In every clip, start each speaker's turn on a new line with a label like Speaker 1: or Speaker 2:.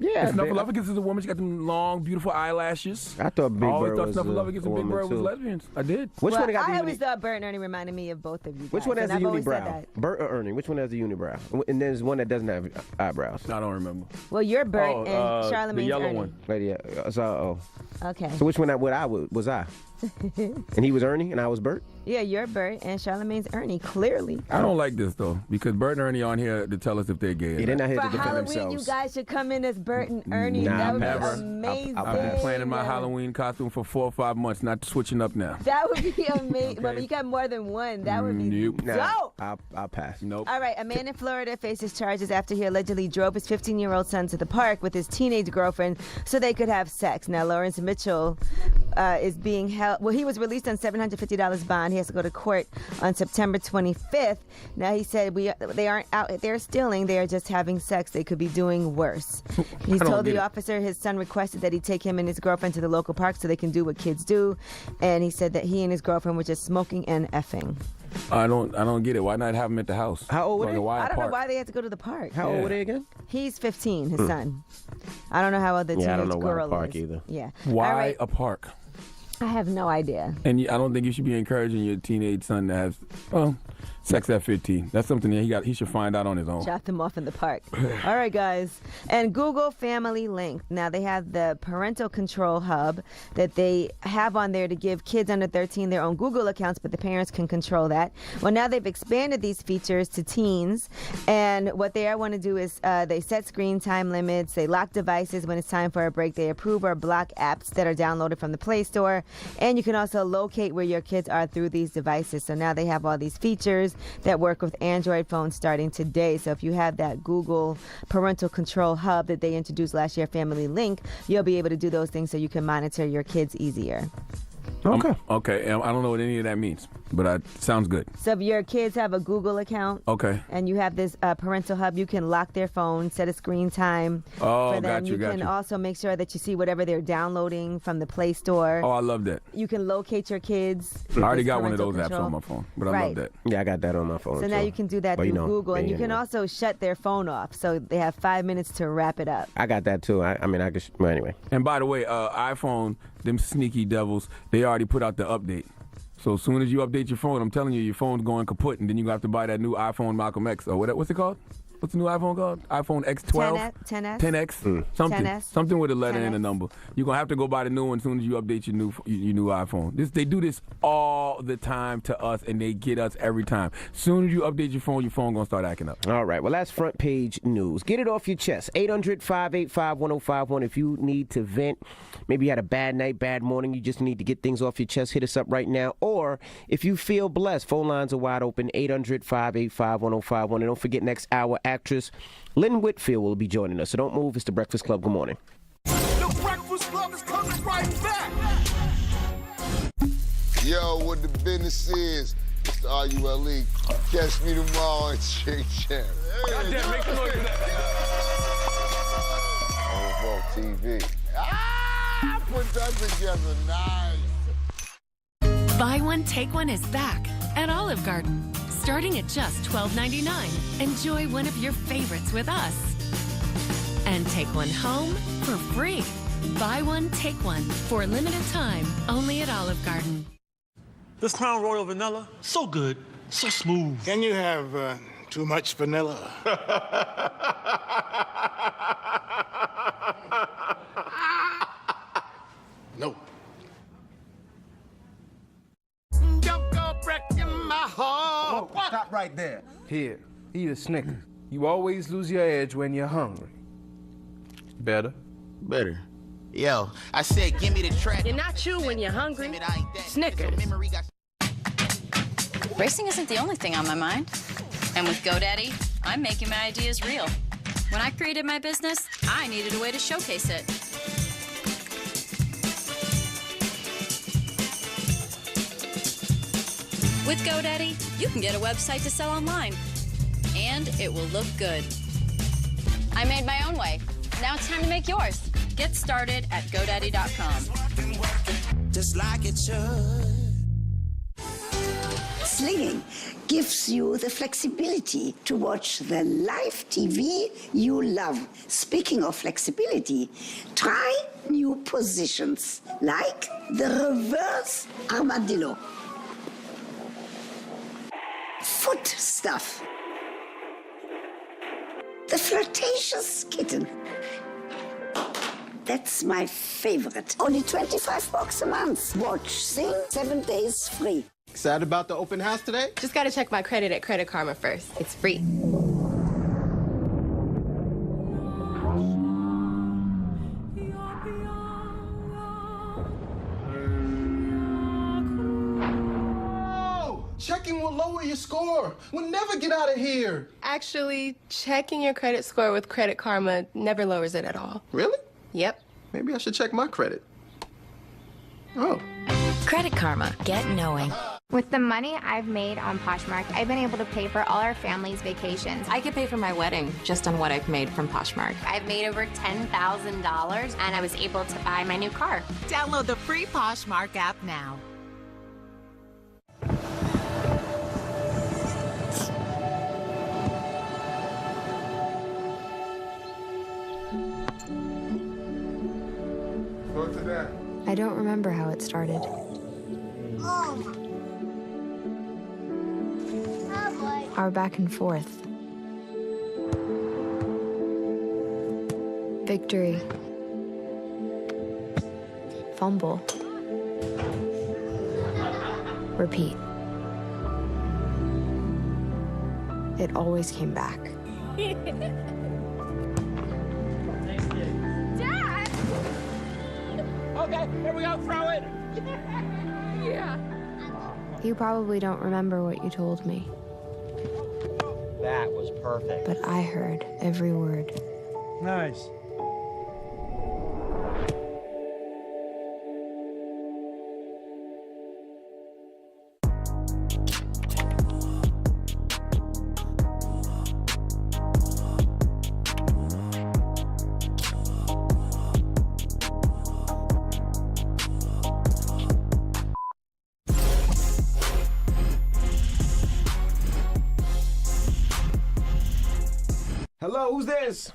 Speaker 1: Yeah,
Speaker 2: Snuffleupagus is a woman. She got them long, beautiful eyelashes.
Speaker 1: I thought Big
Speaker 2: I always
Speaker 1: Bird
Speaker 2: thought
Speaker 1: was
Speaker 2: Snuffleupagus and Big
Speaker 1: woman,
Speaker 2: Bird was
Speaker 1: too.
Speaker 2: lesbians. I did.
Speaker 1: Which
Speaker 3: Well,
Speaker 1: one got the
Speaker 3: I always
Speaker 1: uni-
Speaker 3: thought Bert and Ernie reminded me of both of you guys.
Speaker 1: Which one has
Speaker 3: and
Speaker 1: the
Speaker 3: I've always said
Speaker 1: unibrow?
Speaker 3: that.
Speaker 1: Bert or Ernie? Which one has the unibrow? And there's one that doesn't have eyebrows.
Speaker 2: I don't remember.
Speaker 3: Well, you're Bert and
Speaker 2: the
Speaker 3: Charlemagne's
Speaker 2: yellow
Speaker 3: Ernie.
Speaker 2: one.
Speaker 1: Lady,
Speaker 3: Okay.
Speaker 1: so which one was I? And he was Ernie and I was Bert?
Speaker 3: Yeah, you're Bert and Charlemagne's Ernie, clearly.
Speaker 2: I don't like this, though, because Bert and Ernie on here to tell us if they're gay. or
Speaker 1: Yeah, they're
Speaker 2: not.
Speaker 1: not here
Speaker 3: For
Speaker 1: to defend
Speaker 3: Halloween,
Speaker 1: themselves.
Speaker 3: you guys should come in as Bert and Ernie.
Speaker 1: Nah,
Speaker 3: that would
Speaker 2: never.
Speaker 3: be amazing.
Speaker 1: I'll
Speaker 2: I've been
Speaker 1: pass.
Speaker 2: planning my Halloween costume for 4 or 5 months, not switching up now.
Speaker 3: That would be amazing.
Speaker 2: Okay.
Speaker 3: But you got more than one. That would be
Speaker 2: Nope.
Speaker 3: dope.
Speaker 1: I'll pass.
Speaker 2: Nope.
Speaker 3: All right, a man in Florida faces charges after he allegedly drove his 15-year-old son to the park with his teenage girlfriend so they could have sex. Now, Lawrence Mitchell is being held. Well, he was released on $750 bond. He has to go to court on September 25th. Now, he said they aren't out there stealing. They are just having sex. They could be doing worse. He
Speaker 2: don't
Speaker 3: told
Speaker 2: get
Speaker 3: the
Speaker 2: it.
Speaker 3: officer his son requested that he take him and his girlfriend to the local park so they can do what kids do. And he said that he and his girlfriend were just smoking and effing.
Speaker 2: I don't get it. Why not have them at the house?
Speaker 1: How old were
Speaker 2: Like,
Speaker 1: they?
Speaker 2: why
Speaker 3: I don't know
Speaker 2: apart?
Speaker 3: why they had to go to the park.
Speaker 1: How old were they again?
Speaker 3: He's 15, his son. I don't know how old the
Speaker 1: Yeah, I
Speaker 3: teenage
Speaker 1: don't know why the
Speaker 3: girl
Speaker 1: park
Speaker 3: is.
Speaker 1: either.
Speaker 3: Yeah.
Speaker 2: Why
Speaker 3: All right.
Speaker 2: a park?
Speaker 3: I have no idea.
Speaker 2: And I don't think you should be encouraging your teenage son to have sex at 15. That's something that he should find out on his own.
Speaker 3: Drop them off in the park. All right, guys. And Google Family Link. Now, they have the parental control hub that they have on there to give kids under 13 their own Google accounts, but the parents can control that. Well, now they've expanded these features to teens. And what they want to do is they set screen time limits. They lock devices when it's time for a break. They approve or block apps that are downloaded from the Play Store. And you can also locate where your kids are through these devices. So now they have all these features that work with Android phones starting today. So if you have that Google parental control hub that they introduced last year, Family Link, you'll be able to do those things so you can monitor your kids easier.
Speaker 1: Okay.
Speaker 2: Okay. I don't know what any of that means, but sounds good.
Speaker 3: So if your kids have a Google account
Speaker 2: Okay.
Speaker 3: and you have this parental hub, you can lock their phone, set a screen time
Speaker 2: Oh,
Speaker 3: for them.
Speaker 2: got you, got
Speaker 3: can
Speaker 2: you.
Speaker 3: also make sure that you see whatever they're downloading from the Play Store.
Speaker 2: Oh, I love that.
Speaker 3: You can locate your kids.
Speaker 2: I already
Speaker 3: with
Speaker 2: got one of
Speaker 3: parental
Speaker 2: those apps
Speaker 3: control.
Speaker 2: on my phone, but I
Speaker 3: Right.
Speaker 2: love that.
Speaker 1: Yeah, I got that on my phone.
Speaker 3: So now you can do that
Speaker 1: But,
Speaker 3: through
Speaker 1: you know,
Speaker 3: Google, and you can
Speaker 1: yeah.
Speaker 3: also shut their phone off, so they have 5 minutes to wrap it up.
Speaker 1: I got that too. I mean, I could. Well, anyway.
Speaker 2: And by the way, iPhone, them sneaky devils, they already put out the update. So as soon as you update your phone, I'm telling you, your phone's going kaput, and then you have to buy that new iPhone Malcolm X or what's it called? What's the new iPhone called? iPhone X12?
Speaker 3: 10S?
Speaker 2: 10X? Something.
Speaker 3: 10S?
Speaker 2: Something with a letter and a
Speaker 3: 10S.
Speaker 2: number. You're going to have to go buy the new one as soon as you update your new iPhone. They do this all the time to us, and they get us every time. As soon as you update your phone going to start acting up.
Speaker 1: All right. Well, that's front page news. Get it off your chest. 800-585-1051. If you need to vent, maybe you had a bad night, bad morning, you just need to get things off your chest, hit us up right now. Or if you feel blessed, phone lines are wide open. 800-585-1051. And don't forget, next hour, actress Lynn Whitfield will be joining us. So don't move. It's the Breakfast Club. Good morning.
Speaker 4: The Breakfast Club is coming right back.
Speaker 5: Yo, what the business is, Mr. RULE. Catch me tomorrow on Chick Chat.
Speaker 2: Goddamn, make some noise for that.
Speaker 5: On Vogue TV. Ah, put that together, nice.
Speaker 6: Buy One, Take One is back at Olive Garden. Starting at just $12.99. Enjoy one of your favorites with us. And take one home for free. Buy one, take one for a limited time only at Olive Garden.
Speaker 7: This Crown Royal Vanilla, so good, so smooth.
Speaker 8: Can you have too much vanilla? No.
Speaker 4: Don't go breaking my heart.
Speaker 9: Oh, stop right there. Here, eat a Snickers. You always lose your edge when you're hungry. Better?
Speaker 10: Better. Yo, I said, give me the track.
Speaker 11: You're not you when you're hungry. Snickers.
Speaker 12: Racing isn't the only thing on my mind. And with GoDaddy, I'm making my ideas real. When I created my business, I needed a way to showcase it. With GoDaddy, you can get a website to sell online. And it will look good. I made my own way. Now it's time to make yours. Get started at GoDaddy.com.
Speaker 11: Just like it should.
Speaker 13: Slinging gives you the flexibility to watch the live TV you love. Speaking of flexibility, try new positions like the reverse armadillo. Foot stuff. The flirtatious kitten. That's my favorite. Only 25 bucks a month. Watch Sing 7 days free.
Speaker 14: Excited about the open house today?
Speaker 11: Just gotta check my credit at Credit Karma first. It's free.
Speaker 14: Checking will lower your score. We'll never get out of here.
Speaker 11: Actually, checking your credit score with Credit Karma never lowers it at all.
Speaker 14: Really?
Speaker 11: Yep.
Speaker 14: Maybe I should check my credit. Oh.
Speaker 15: Credit Karma. Get knowing.
Speaker 16: With the money I've made on Poshmark, I've been able to pay for all our family's vacations.
Speaker 15: I could pay for my wedding just on what I've made from Poshmark.
Speaker 16: I've made over $10,000 and I was able to buy my new car.
Speaker 17: Download the free Poshmark app now.
Speaker 14: Go to that.
Speaker 18: I don't remember how it started. Our back and forth. Victory. Fumble. Repeat. It always came back.
Speaker 16: Dad!
Speaker 19: Okay, here we go, throw it!
Speaker 16: Yeah.
Speaker 18: You probably don't remember what you told me,
Speaker 19: That was perfect.
Speaker 18: but I heard every word.
Speaker 19: Nice.
Speaker 1: Hello, who's this?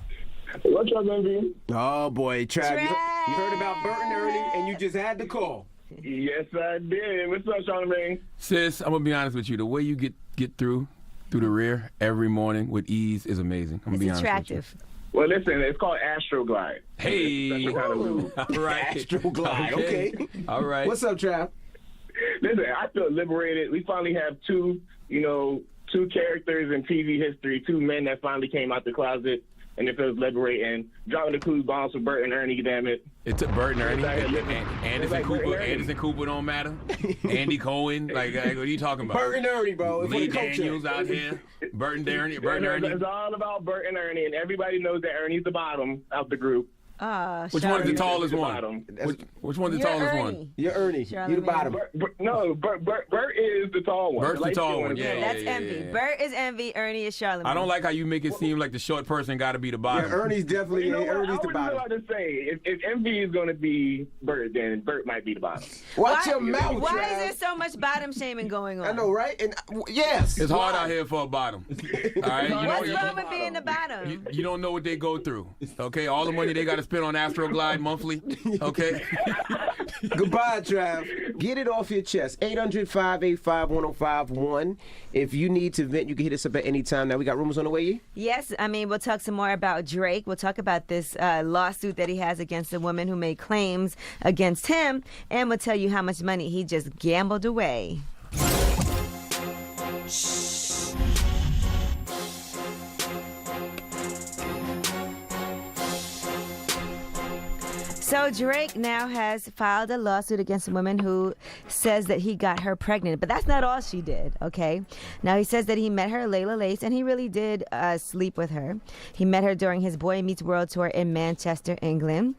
Speaker 20: What's up, MV?
Speaker 1: Oh boy, Trav, you heard about Bert and Ernie, and you just had to call.
Speaker 20: Yes, I did. What's up, Charlamagne?
Speaker 2: Sis, I'm gonna be honest with you. The way you get through the rear every morning with ease is amazing. I'm gonna be honest
Speaker 3: attractive.
Speaker 20: Well, listen, it's called Astroglide.
Speaker 2: Hey,
Speaker 20: Special kind of move.
Speaker 2: all right,
Speaker 1: Astroglide, okay.
Speaker 2: All right.
Speaker 1: What's up, Trav?
Speaker 20: Listen, I feel liberated. We finally have two characters in TV history, two men that finally came out the closet, and it feels liberating. Dropping the clue bombs for Bert and Ernie, damn it.
Speaker 2: It took Bert and Ernie.
Speaker 20: Anderson Cooper.
Speaker 2: Anderson Cooper don't matter. Andy Cohen. Like, what are you talking about?
Speaker 1: Bert and Ernie, bro. It's
Speaker 2: Lee
Speaker 1: for the culture.
Speaker 2: Daniels out here. Bert and Ernie. Bert and Ernie.
Speaker 20: It's all about Bert and Ernie, and everybody knows that Ernie's the bottom of the group.
Speaker 2: Which one's the tallest one? Which one's the tallest one?
Speaker 1: You're Ernie. You're the bottom.
Speaker 20: Bert is the tall one.
Speaker 2: Bert's the tall one. Yeah,
Speaker 3: That's Envy.
Speaker 2: yeah.
Speaker 3: Bert is Envy. Ernie is Charlamagne.
Speaker 2: I don't like how you make it seem like the short person got to be the bottom.
Speaker 1: Yeah, Ernie's definitely Ernie's the bottom.
Speaker 20: I was about to say, if Envy is going to be Bert, then Bert might be the bottom.
Speaker 1: Watch your mouth,
Speaker 3: Why
Speaker 1: Trav.
Speaker 3: is there so much bottom shaming going on?
Speaker 1: I know, right? And yes,
Speaker 2: It's hard out here for a bottom. All right,
Speaker 3: What's wrong with being the bottom?
Speaker 2: You don't know what they go through. Okay, all the money they got to spend on Astroglide monthly. Okay.
Speaker 1: Goodbye, Trav. Get it off your chest. 800-585-1051. If you need to vent, you can hit us up at any time. Now, we got rumors on the way, Yee?
Speaker 3: Yes, I mean, we'll talk some more about Drake. We'll talk about this lawsuit that he has against a woman who made claims against him. And we'll tell you how much money he just gambled away. So Drake now has filed a lawsuit against a woman who says that he got her pregnant. But that's not all she did, okay? Now, he says that he met her, Layla Lace, and he really did sleep with her. He met her during his Boy Meets World tour in Manchester, England.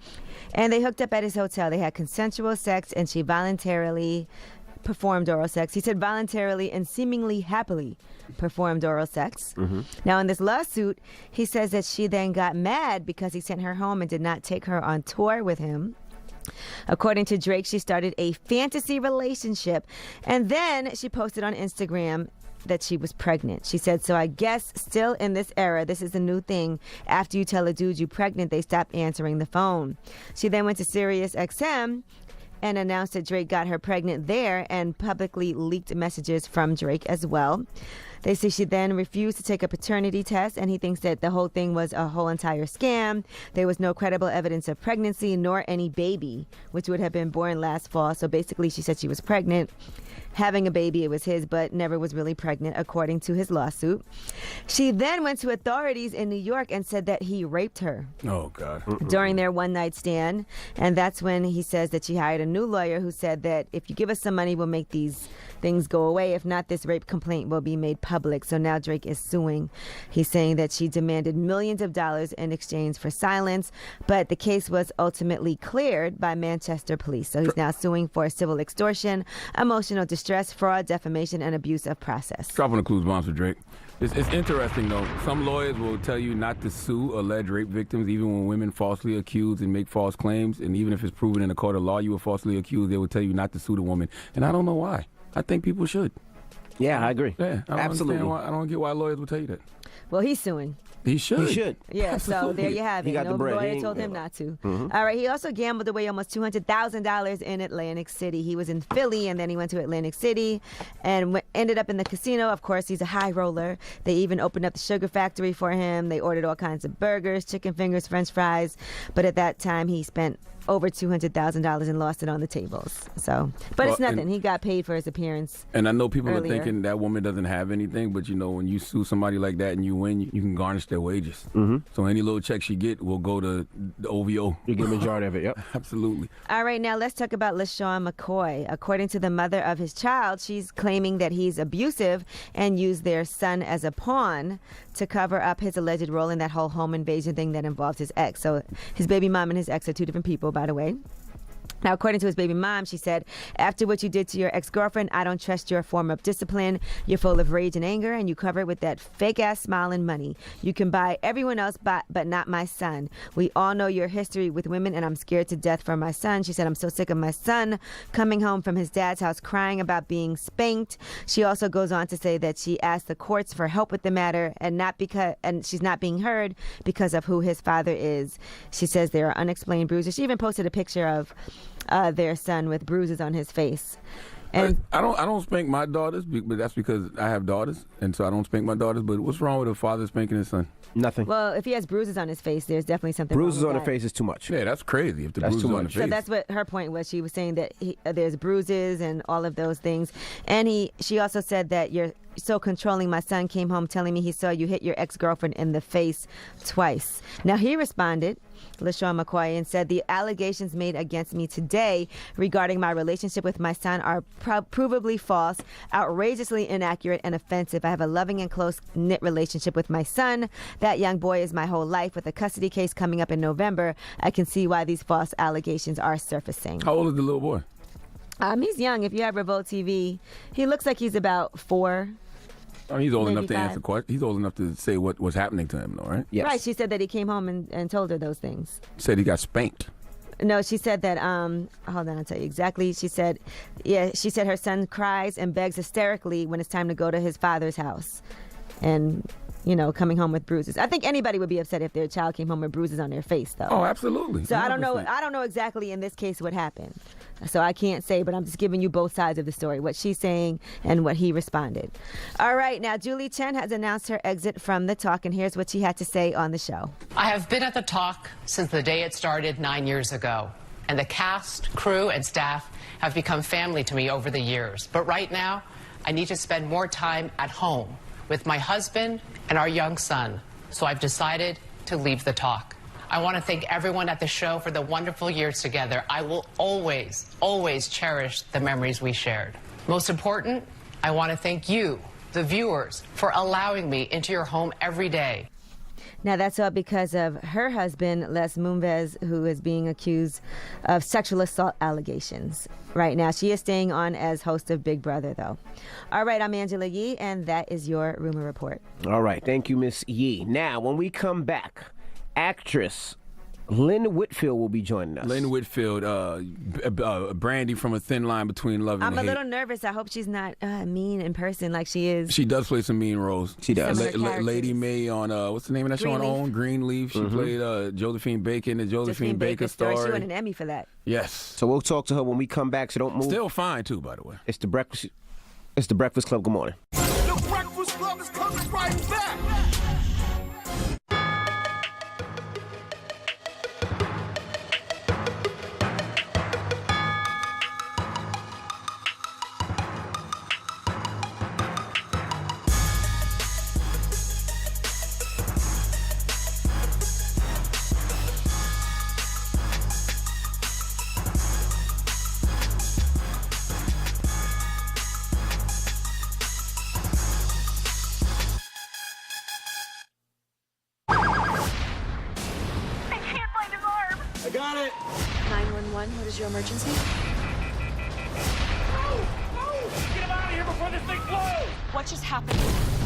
Speaker 3: And they hooked up at his hotel. They had consensual sex, and she voluntarily performed oral sex. He said voluntarily and seemingly happily performed oral sex. Now, in this lawsuit, he says that she then got mad because he sent her home and did not take her on tour with him. According to Drake, she started a fantasy relationship, and then she posted on Instagram that she was pregnant. She said, so I guess still in this era, this is a new thing. After you tell a dude you're pregnant, they stop answering the phone. She then went to Sirius XM and announced that Drake got her pregnant there and publicly leaked messages from Drake as well. They say she then refused to take a paternity test, and he thinks that the whole thing was a whole entire scam. There was no credible evidence of pregnancy nor any baby, which would have been born last fall. So basically, she said she was pregnant, having a baby. It was his, but never was really pregnant, according to his lawsuit. She then went to authorities in New York and said that he raped her.
Speaker 2: Oh, God.
Speaker 3: During their one-night stand. And that's when he says that she hired a new lawyer who said that if you give us some money, we'll make these things go away. If not, this rape complaint will be made public. So now Drake is suing. He's saying that she demanded millions of dollars in exchange for silence, but the case was ultimately cleared by Manchester police. So he's now suing for civil extortion, emotional distress, fraud, defamation, and abuse of process.
Speaker 2: Dropping the clues bombs for Drake. It's interesting, though. Some lawyers will tell you not to sue alleged rape victims, even when women falsely accused and make false claims. And even if it's proven in a court of law you were falsely accused, they will tell you not to sue the woman. And I don't know why. I think people should.
Speaker 1: Yeah, I agree.
Speaker 2: Yeah, I don't
Speaker 1: Absolutely.
Speaker 2: I don't get why lawyers would tell you that.
Speaker 3: Well, he's suing.
Speaker 2: He should.
Speaker 1: He should.
Speaker 3: Yeah,
Speaker 2: Absolutely.
Speaker 3: so there you have it.
Speaker 1: He got
Speaker 3: No
Speaker 1: the bread. He
Speaker 3: lawyer
Speaker 1: ain't
Speaker 3: told him
Speaker 1: gonna-
Speaker 3: not to.
Speaker 1: Mhm.
Speaker 3: All right, he also gambled away almost $200,000 in Atlantic City. He was in Philly, and then he went to Atlantic City and ended up in the casino. Of course, he's a high roller. They even opened up the sugar factory for him. They ordered all kinds of burgers, chicken fingers, French fries. But at that time, he spent over $200,000 and lost it on the tables. So, but it's
Speaker 2: Well,
Speaker 3: nothing.
Speaker 2: and-
Speaker 3: He got paid for his appearance.
Speaker 2: And I know people
Speaker 3: earlier.
Speaker 2: are thinking that woman doesn't have anything, but when you sue somebody like that and you win, you can garnish their wages.
Speaker 1: Mm-hmm.
Speaker 2: So any little check she get will go to the OVO.
Speaker 1: You get a majority of it, yep.
Speaker 2: Absolutely.
Speaker 3: All right, now let's talk about LaShawn McCoy. According to the mother of his child, she's claiming that he's abusive and used their son as a pawn to cover up his alleged role in that whole home invasion thing that involved his ex. So his baby mom and his ex are two different people, by the way. Now, according to his baby mom, she said, after what you did to your ex-girlfriend, I don't trust your form of discipline. You're full of rage and anger, and you cover it with that fake-ass smile and money. You can buy everyone else, but not my son. We all know your history with women, and I'm scared to death for my son. She said, I'm so sick of my son coming home from his dad's house crying about being spanked. She also goes on to say that she asked the courts for help with the matter, and she's not being heard because of who his father is. She says there are unexplained bruises. She even posted a picture of their son with bruises on his face. And
Speaker 2: I don't spank my daughters, but that's because I have daughters, and so I don't spank my daughters. But what's wrong with a father spanking his son?
Speaker 1: Nothing.
Speaker 3: well, if he has bruises on his face, there's definitely something
Speaker 1: Bruises
Speaker 3: wrong
Speaker 1: on
Speaker 3: with
Speaker 1: the
Speaker 3: that.
Speaker 1: face is too much.
Speaker 2: Yeah, that's crazy. If the
Speaker 1: That's
Speaker 2: bruises
Speaker 1: too
Speaker 2: on the
Speaker 1: much.
Speaker 2: face.
Speaker 3: So that's what her point was. She was saying that there's bruises and all of those things. And she also said that you're so controlling. My son came home telling me he saw you hit your ex-girlfriend in the face twice. Now, he responded, LaShawn McCoy, and said the allegations made against me today regarding my relationship with my son are provably false, outrageously inaccurate, and offensive. I have a loving and close-knit relationship with my son. That young boy is my whole life. With a custody case coming up in November, I can see why these false allegations are surfacing.
Speaker 2: How old is the little boy?
Speaker 3: He's young. If you have Revolt TV, he looks like he's about 4.
Speaker 2: I mean, he's old
Speaker 3: Maybe
Speaker 2: enough to
Speaker 3: 5.
Speaker 2: answer questions. He's old enough to say what was happening to him, though, right?
Speaker 1: Yes.
Speaker 3: Right. She said that he came home and told her those things.
Speaker 2: Said he got spanked.
Speaker 3: No, she said that, hold on, I'll tell you exactly. She said her son cries and begs hysterically when it's time to go to his father's house. And, coming home with bruises. I think anybody would be upset if their child came home with bruises on their face, though.
Speaker 2: Oh, absolutely.
Speaker 3: So I don't know
Speaker 2: 100%.
Speaker 3: exactly in this case what happened. So I can't say, but I'm just giving you both sides of the story, what she's saying and what he responded. All right, now Julie Chen has announced her exit from The Talk, and here's what she had to say on the show.
Speaker 21: I have been at The Talk since the day it started 9 years ago, and the cast, crew, and staff have become family to me over the years. But right now, I need to spend more time at home with my husband and our young son, so I've decided to leave The Talk. I want to thank everyone at the show for the wonderful years together. I will always, always cherish the memories we shared. Most important, I want to thank you, the viewers, for allowing me into your home every day.
Speaker 3: Now, that's all because of her husband, Les Moonves, who is being accused of sexual assault allegations. Right now, she is staying on as host of Big Brother, though. All right, I'm Angela Yee, and that is your Rumor Report.
Speaker 1: All right. Thank you, Miss Yee. Now, when we come back, actress Lynn Whitfield will be joining us.
Speaker 2: Lynn Whitfield, Brandy from A Thin Line Between Love and
Speaker 3: I'm a
Speaker 2: Hate.
Speaker 3: little nervous. I hope she's not mean in person like she is.
Speaker 2: She does play some mean roles.
Speaker 1: She does.
Speaker 2: Lady May on, what's the name of that show on OWN? Greenleaf. She played Josephine Baker in the Josephine Baker story.
Speaker 3: She won an Emmy for that.
Speaker 2: Yes.
Speaker 1: So we'll talk to her when we come back, so don't move.
Speaker 2: Still fine, too, by the way.
Speaker 1: It's the Breakfast Club. Good morning.
Speaker 4: The Breakfast Club is coming right back.
Speaker 19: I got it.
Speaker 15: 911, what is your emergency?
Speaker 19: Get him out of here before this thing blows!
Speaker 15: What just happened?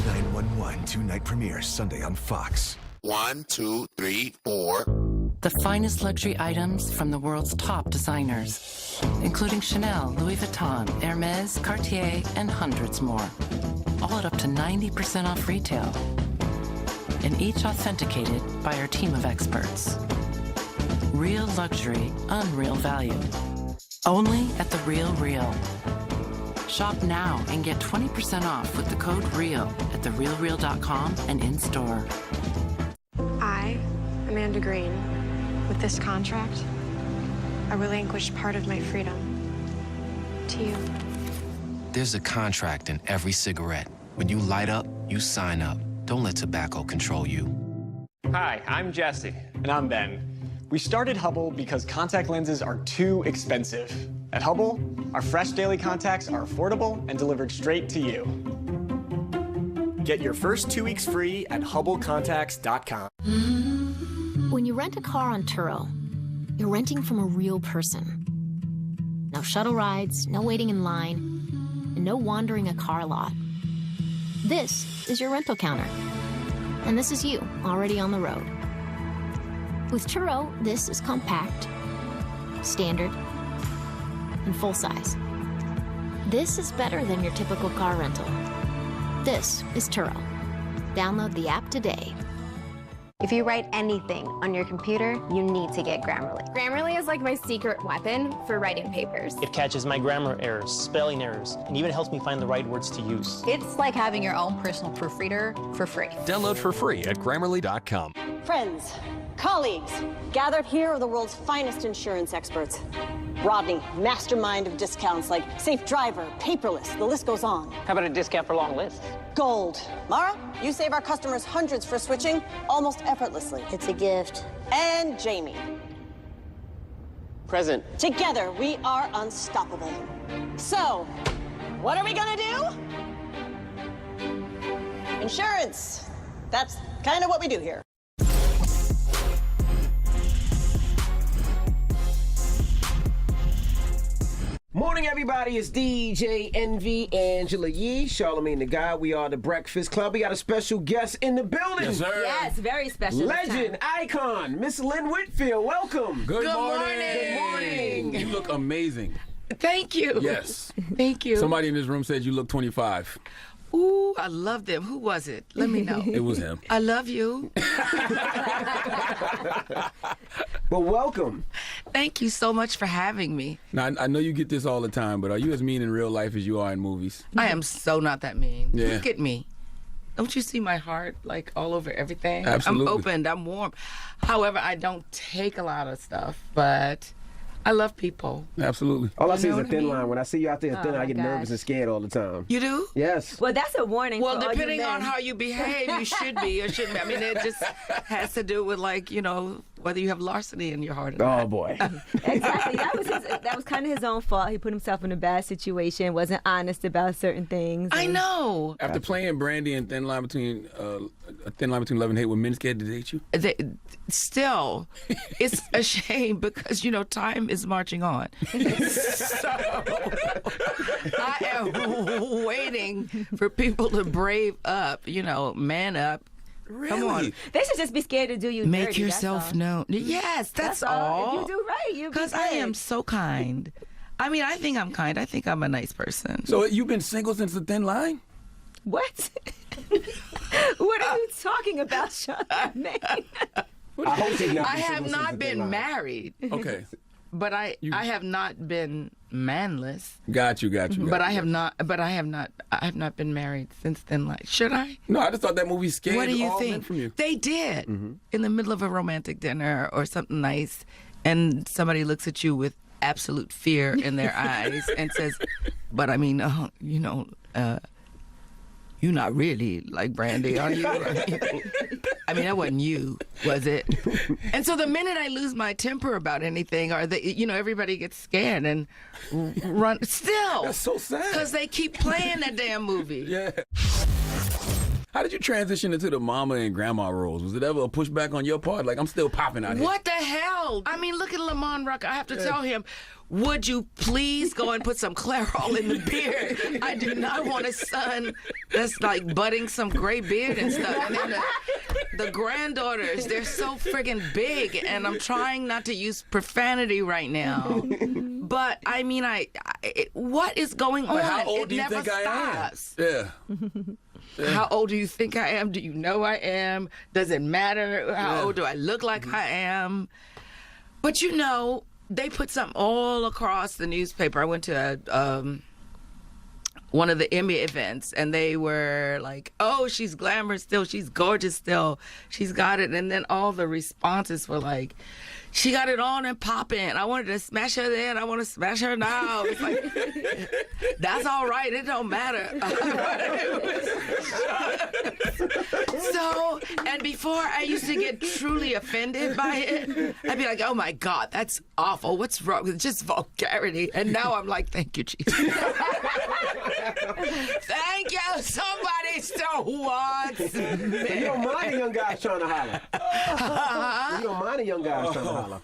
Speaker 5: 911 two-night premiere Sunday on Fox.
Speaker 10: 1, 2, 3, 4.
Speaker 21: The finest luxury items from the world's top designers, including Chanel, Louis Vuitton, Hermes, Cartier, and hundreds more. All at up to 90% off retail. And each authenticated by our team of experts. Real luxury, unreal value. Only at The Real Real. Shop now and get 20% off with the code REAL at therealreal.com and in-store.
Speaker 18: I, Amanda Green, with this contract, I relinquished part of my freedom to you.
Speaker 22: There's a contract in every cigarette. When you light up, you sign up. Don't let tobacco control you.
Speaker 23: Hi, I'm Jesse. And I'm Ben. We started Hubble because contact lenses are too expensive. At Hubble, our fresh daily contacts are affordable and delivered straight to you. Get your first 2 weeks free at HubbleContacts.com.
Speaker 24: When you rent a car on Turo, you're renting from a real person. No shuttle rides, no waiting in line, and no wandering a car lot. This is your rental counter. And this is you, already on the road. With Turo, this is compact, standard, and full size. This is better than your typical car rental. This is Turo. Download the app today.
Speaker 16: If you write anything on your computer, you need to get Grammarly. Grammarly is like my secret weapon for writing papers.
Speaker 7: It catches my grammar errors, spelling errors, and even helps me find the right words to use.
Speaker 12: It's like having your own personal proofreader for free.
Speaker 25: Download for free at Grammarly.com.
Speaker 26: Friends, colleagues, gathered here are the world's finest insurance experts. Rodney, mastermind of discounts like Safe Driver, Paperless, the list goes on.
Speaker 27: How about a discount for long lists?
Speaker 26: Gold. Mara, you save our customers hundreds for switching almost effortlessly. It's a gift. And Jamie.
Speaker 27: Present.
Speaker 26: Together, we are unstoppable. So, what are we gonna do? Insurance. That's kind of what we do here.
Speaker 1: Morning, everybody. It's DJ Envy, Angela Yee, Charlamagne the Guy. We are the Breakfast Club. We got a special guest in the building.
Speaker 2: Yes, sir.
Speaker 3: Yes, very special.
Speaker 1: Legend, icon, Miss Lynn Whitfield. Welcome.
Speaker 2: Good
Speaker 28: morning.
Speaker 1: Good morning.
Speaker 2: You look amazing.
Speaker 28: Thank you.
Speaker 2: Yes.
Speaker 28: Thank you.
Speaker 2: Somebody in this room said you look 25.
Speaker 28: Ooh, I love them. Who was it? Let me know.
Speaker 2: It was him.
Speaker 28: I love you.
Speaker 1: Well, welcome.
Speaker 28: Thank you so much for having me.
Speaker 2: Now, I know you get this all the time, but are you as mean in real life as you are in movies?
Speaker 28: I am so not that mean.
Speaker 2: Yeah.
Speaker 28: Look at me. Don't you see my heart like all over everything?
Speaker 2: Absolutely.
Speaker 28: I'm opened. I'm warm. However, I don't take a lot of stuff, but I love people.
Speaker 2: Absolutely.
Speaker 1: All I see
Speaker 28: You
Speaker 1: is
Speaker 28: know
Speaker 1: a
Speaker 28: what I
Speaker 1: thin
Speaker 28: mean?
Speaker 1: line. When I see you out there thin,
Speaker 3: Oh,
Speaker 1: I get
Speaker 3: my
Speaker 1: nervous
Speaker 3: gosh.
Speaker 1: and scared all the time.
Speaker 28: You do?
Speaker 1: Yes.
Speaker 3: Well, that's a warning.
Speaker 28: Well,
Speaker 3: for all you
Speaker 28: depending on
Speaker 3: men.
Speaker 28: how you behave, you should be or shouldn't be. I mean, it just has to do with, like, you know, whether you have larceny in your heart or not.
Speaker 1: Oh, boy.
Speaker 3: Exactly. That was kind of his own fault. He put himself in a bad situation, wasn't honest about certain things.
Speaker 28: I know.
Speaker 2: After playing Brandy in Thin Line Between Love and Hate, were men scared to date you?
Speaker 28: Still, it's a shame because, you know, time is marching on. So I am waiting for people to brave up, you know, man up, Come on.
Speaker 3: They should just be scared to do you
Speaker 28: Make
Speaker 3: dirty,
Speaker 28: yourself
Speaker 3: that's all.
Speaker 28: known. Yes, that's all.
Speaker 3: If you do right, you
Speaker 28: Because I am so kind. I mean, I think I'm kind. I think I'm a nice person.
Speaker 2: So you've been single since the Thin Line?
Speaker 3: What? What are you talking about, Sean?
Speaker 28: I have not been married.
Speaker 2: Okay.
Speaker 28: But I have not been manless.
Speaker 2: Got you.
Speaker 28: But I have not been married since then. Like, should I?
Speaker 2: No, I just thought that movie scared
Speaker 28: What do you
Speaker 2: all men
Speaker 28: think?
Speaker 2: from you.
Speaker 28: They did. In the middle of a romantic dinner or something nice, and somebody looks at you with absolute fear in their eyes and says, "But I mean, you're not really like Brandy, are you?" I mean, that wasn't you, was it? And so the minute I lose my temper about anything, or everybody gets scared and run. Still,
Speaker 2: that's so sad.
Speaker 28: Because they keep playing that damn movie.
Speaker 2: Yeah. How did you transition into the mama and grandma roles? Was it ever a pushback on your part? Like, I'm still popping out here.
Speaker 28: What the hell? I mean, look at Lamont Rucker. I have to tell him, would you please go and put some Clairol in the beard? I do not want a son that's like budding some gray beard and stuff. And then the granddaughters, they're so friggin' big, and I'm trying not to use profanity right now. But I mean, what is going on?
Speaker 2: But how old do you
Speaker 28: never
Speaker 2: think
Speaker 28: stops.
Speaker 2: I am? Yeah.
Speaker 28: How old do you think I am? Do you know I am? Does it matter how old do I look like I am? But they put something all across the newspaper. I went to one of the Emmy events, and they were like, "Oh, she's glamorous still. She's gorgeous still. She's got it." And then all the responses were like, "She got it on and popping. I wanted to smash her then. I want to smash her now." It's like, that's all right. It don't matter. So, and before I used to get truly offended by it. I'd be like, "Oh my God, that's awful. What's wrong with just vulgarity?" And now I'm like, "Thank you, Jesus." Thank you. Somebody still wants me.
Speaker 1: You don't mind a young guy trying to holler. You don't mind a young guy trying to holler.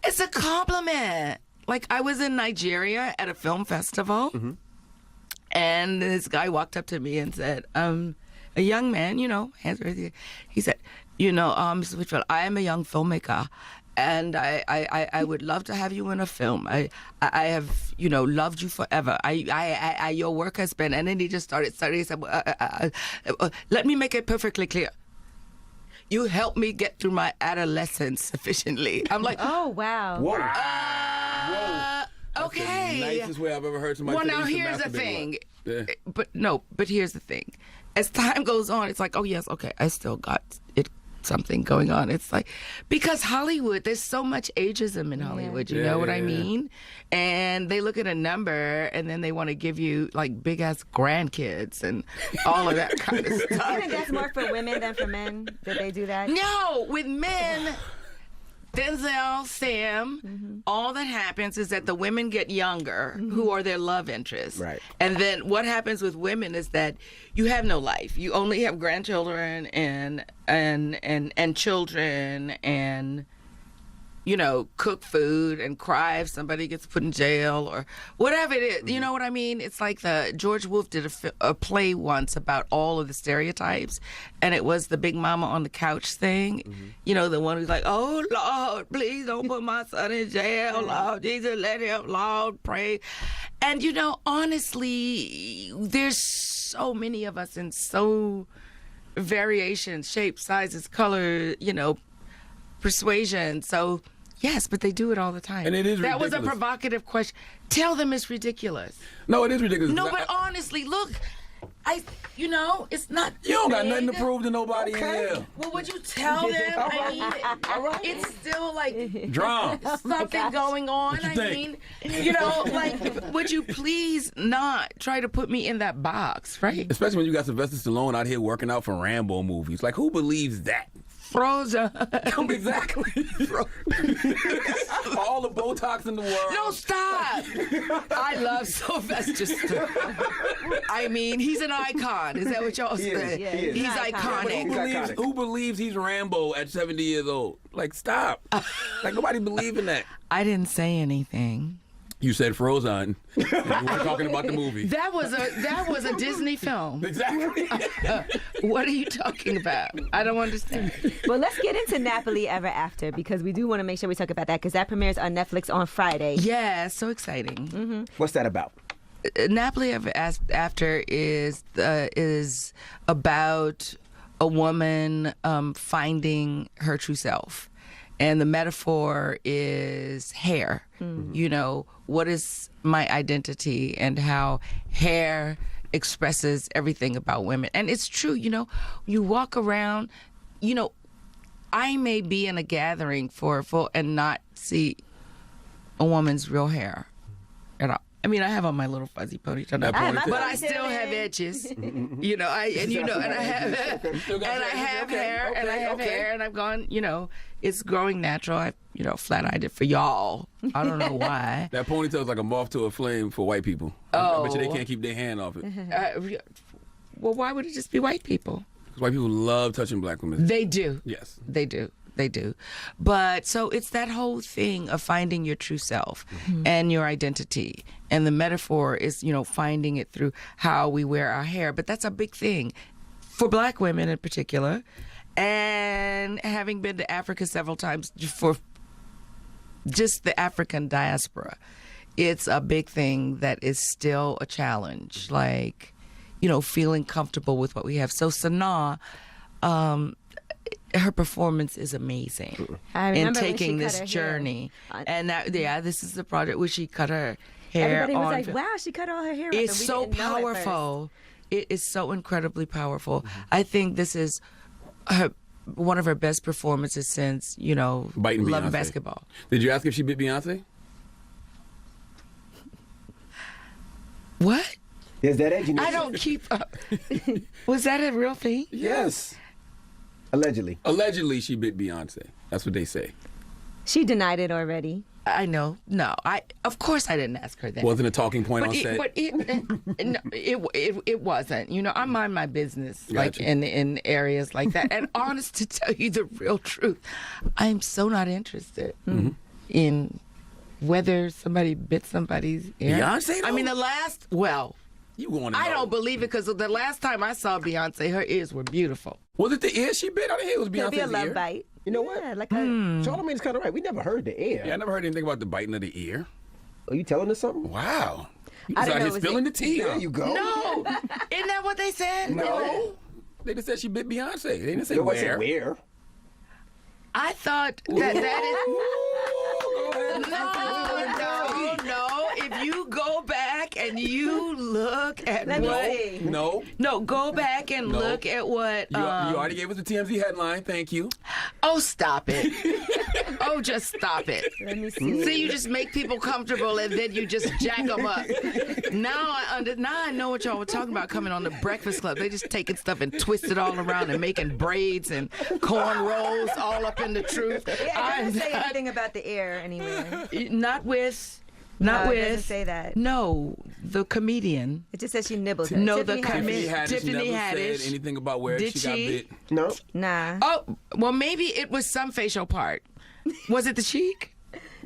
Speaker 28: It's a compliment. Like, I was in Nigeria at a film festival, and this guy walked up to me and said, a young man, hands raised, he said, Mr. Whitfield, I am a young filmmaker, and I would love to have you in a film. I have, loved you forever. Your work has been, and then he just started studying. He said, let me make it perfectly clear. You helped me get through my adolescence sufficiently. I'm like,
Speaker 3: oh, wow.
Speaker 2: Whoa.
Speaker 28: Okay.
Speaker 2: That's the nicest way I've ever heard somebody
Speaker 28: Well,
Speaker 2: say
Speaker 28: now
Speaker 2: they used to
Speaker 28: here's the
Speaker 2: masturbate
Speaker 28: thing.
Speaker 2: a lot. Yeah.
Speaker 28: But here's the thing. As time goes on, it's like, oh, yes, okay, I still got it. Something going on. It's like, because Hollywood, there's so much ageism in Hollywood, you know what I mean? And they look at a number and then they want to give you like big ass grandkids and all of that kind of stuff.
Speaker 3: Do you think that's more for women than for men that they do that?
Speaker 28: No, with men, Denzel, Sam, all that happens is that the women get younger, who are their love interests.
Speaker 1: Right.
Speaker 28: And then what happens with women is that you have no life. You only have grandchildren and children and cook food and cry if somebody gets put in jail or whatever it is. You know what I mean? It's like George Wolfe did a play once about all of the stereotypes, and it was the big mama on the couch thing. The one who's like, "Oh, Lord, please don't put my son in jail. Lord, Jesus, let him, Lord, pray." And, honestly, there's so many of us in so variations, shapes, sizes, color, persuasion. So, yes, but they do it all the time.
Speaker 2: And it is ridiculous.
Speaker 28: That was a provocative question. Tell them it's ridiculous.
Speaker 2: No, it is ridiculous.
Speaker 28: No, but honestly, look, it's not.
Speaker 2: You don't got nothing to prove to nobody in here.
Speaker 28: Well, would you tell them? It's still like
Speaker 2: drums.
Speaker 28: Something going on.
Speaker 2: What you think?
Speaker 28: Would you please not try to put me in that box, right?
Speaker 2: Especially when you got Sylvester Stallone out here working out for Rambo movies. Like, who believes that?
Speaker 28: Frozen.
Speaker 2: Exactly. All the Botox in the world.
Speaker 28: No, stop. I love Sylvester Stallone. I mean, he's an icon. Is that what y'all say?
Speaker 3: Yeah,
Speaker 28: he's iconic.
Speaker 2: Who believes he's Rambo at 70 years old? Like, stop. Like, nobody believe in that.
Speaker 28: I didn't say anything.
Speaker 2: You said Frozen. You weren't talking about the movie.
Speaker 28: That was a Disney film.
Speaker 2: Exactly.
Speaker 28: What are you talking about? I don't understand.
Speaker 3: Well, let's get into Napoli Ever After because we do want to make sure we talk about that because that premieres on Netflix on Friday.
Speaker 28: Yeah, so exciting.
Speaker 1: What's that about?
Speaker 28: Napoli Ever After is about a woman finding her true self. And the metaphor is hair. You know, what is my identity and how hair expresses everything about women. And it's true, you know, you walk around, you know, I may be in a gathering and not see a woman's real hair at all. I mean, I have on my little fuzzy ponytail, but I still have edges. You know, I have hair, and I've gone. You know, it's growing natural. I, you know, flat-eyed it for y'all. I don't know why.
Speaker 2: That ponytail is like a moth to a flame for white people. I bet you they can't keep their hand off it.
Speaker 28: Well, why would it just be white people?
Speaker 2: Because white people love touching black women.
Speaker 28: They do.
Speaker 2: Yes,
Speaker 28: they do. They do. But so it's that whole thing of finding your true self and your identity. And the metaphor is, you know, finding it through how we wear our hair. But that's a big thing for black women in particular. And having been to Africa several times for just the African diaspora, it's a big thing that is still a challenge. Like, you know, feeling comfortable with what we have. So Sanaa, her performance is amazing in taking this journey. And that, this is the project where she cut her hair.
Speaker 3: Everybody was like, wow, she cut all her hair off.
Speaker 28: It's so powerful. It is so incredibly powerful. I think this is one of her best performances since, you know, Love and Basketball.
Speaker 2: Did you ask if she bit Beyonce?
Speaker 28: What?
Speaker 1: There's that edginess.
Speaker 28: I don't keep up. Was that a real thing?
Speaker 2: Yes.
Speaker 1: Allegedly.
Speaker 2: Allegedly, she bit Beyonce. That's what they say.
Speaker 3: She denied it already.
Speaker 28: I know. No, of course I didn't ask her that.
Speaker 2: Wasn't a talking point on set.
Speaker 28: But it wasn't. You know, I mind my business, like in areas like that. And honest to tell you the real truth, I'm so not interested in whether somebody bit somebody's ear.
Speaker 2: Beyonce, though?
Speaker 28: I mean,
Speaker 2: you want to
Speaker 28: I
Speaker 2: know.
Speaker 28: don't believe it because the last time I saw Beyonce, her ears were beautiful.
Speaker 2: Was it the ear she bit? I didn't hear it was Beyonce's
Speaker 3: Maybe a love
Speaker 2: ear.
Speaker 3: bite.
Speaker 1: You know what?
Speaker 3: Yeah, like
Speaker 1: Charlamagne's kind of right. We never heard the ear.
Speaker 2: Yeah, I never heard anything about the biting of the ear.
Speaker 1: Are you telling us something?
Speaker 2: Wow. You
Speaker 3: I
Speaker 2: was
Speaker 3: didn't
Speaker 2: out
Speaker 3: know
Speaker 2: here
Speaker 3: it was
Speaker 2: spilling the tea.
Speaker 1: There you go.
Speaker 28: No, isn't that what they said?
Speaker 2: No. They just said she bit Beyonce. They didn't say
Speaker 1: Nobody
Speaker 2: where.
Speaker 1: said where.
Speaker 28: I thought that is. No. If you go back and you look at
Speaker 2: No,
Speaker 28: go back and look at what.
Speaker 2: You already gave us the TMZ headline. Thank you.
Speaker 28: Oh, stop it. Oh, just stop it.
Speaker 3: Let me see.
Speaker 28: See, you just make people comfortable and then you just jack them up. Now I know what y'all were talking about coming on the Breakfast Club. They just taking stuff and twist it all around and making braids and corn rolls all up in the truth.
Speaker 3: Yeah, it doesn't say anything about the ear anywhere. It doesn't say that.
Speaker 28: No, the comedian.
Speaker 3: It just says she nibbled her.
Speaker 28: No,
Speaker 3: Tiffany
Speaker 28: the
Speaker 3: Haddish.
Speaker 28: comedian. Tiffany
Speaker 2: never
Speaker 28: Haddish.
Speaker 2: said anything about where
Speaker 28: Did
Speaker 2: she got bit.
Speaker 1: No.
Speaker 3: Nah.
Speaker 28: Oh, well, maybe it was some facial part. Was it the cheek?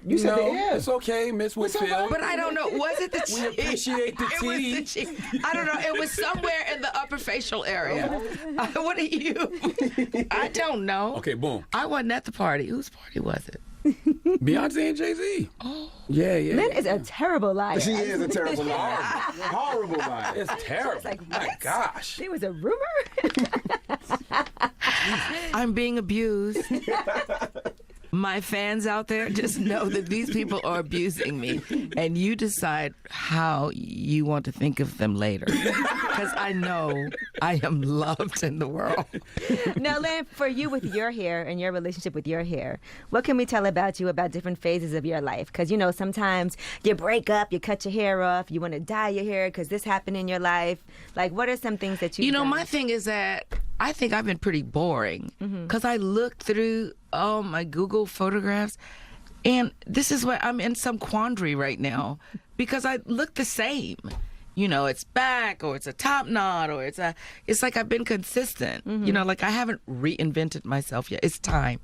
Speaker 1: You said the ear.
Speaker 2: It's okay, Miss Whitfield.
Speaker 28: But I don't know. Was it the cheek?
Speaker 2: We appreciate the
Speaker 28: It
Speaker 2: tea.
Speaker 28: was the cheek. I don't know. It was somewhere in the upper facial area. What are you? I don't know.
Speaker 2: Okay, boom.
Speaker 28: I wasn't at the party. Whose party was it?
Speaker 2: Beyonce and Jay-Z.
Speaker 28: Oh.
Speaker 2: Yeah.
Speaker 3: Lynn is a terrible liar.
Speaker 1: She is a terrible liar. Horrible liar.
Speaker 2: It's terrible.
Speaker 3: Like, what?
Speaker 2: My gosh.
Speaker 3: There was a rumor?
Speaker 28: I'm being abused. My fans out there, just know that these people are abusing me, and you decide how you want to think of them later. Because I know I am loved in the world.
Speaker 3: Now, Lynn, for you with your hair and your relationship with your hair, what can we tell about you about different phases of your life? Because, you know, sometimes you break up, you cut your hair off, you want to dye your hair because this happened in your life. Like, what are some things that you've done?
Speaker 28: My thing is that I think I've been pretty boring because I looked through all my Google photographs, and this is why I'm in some quandary right now because I look the same. You know, it's back or it's a top knot or it's like I've been consistent. You know, like I haven't reinvented myself yet. It's time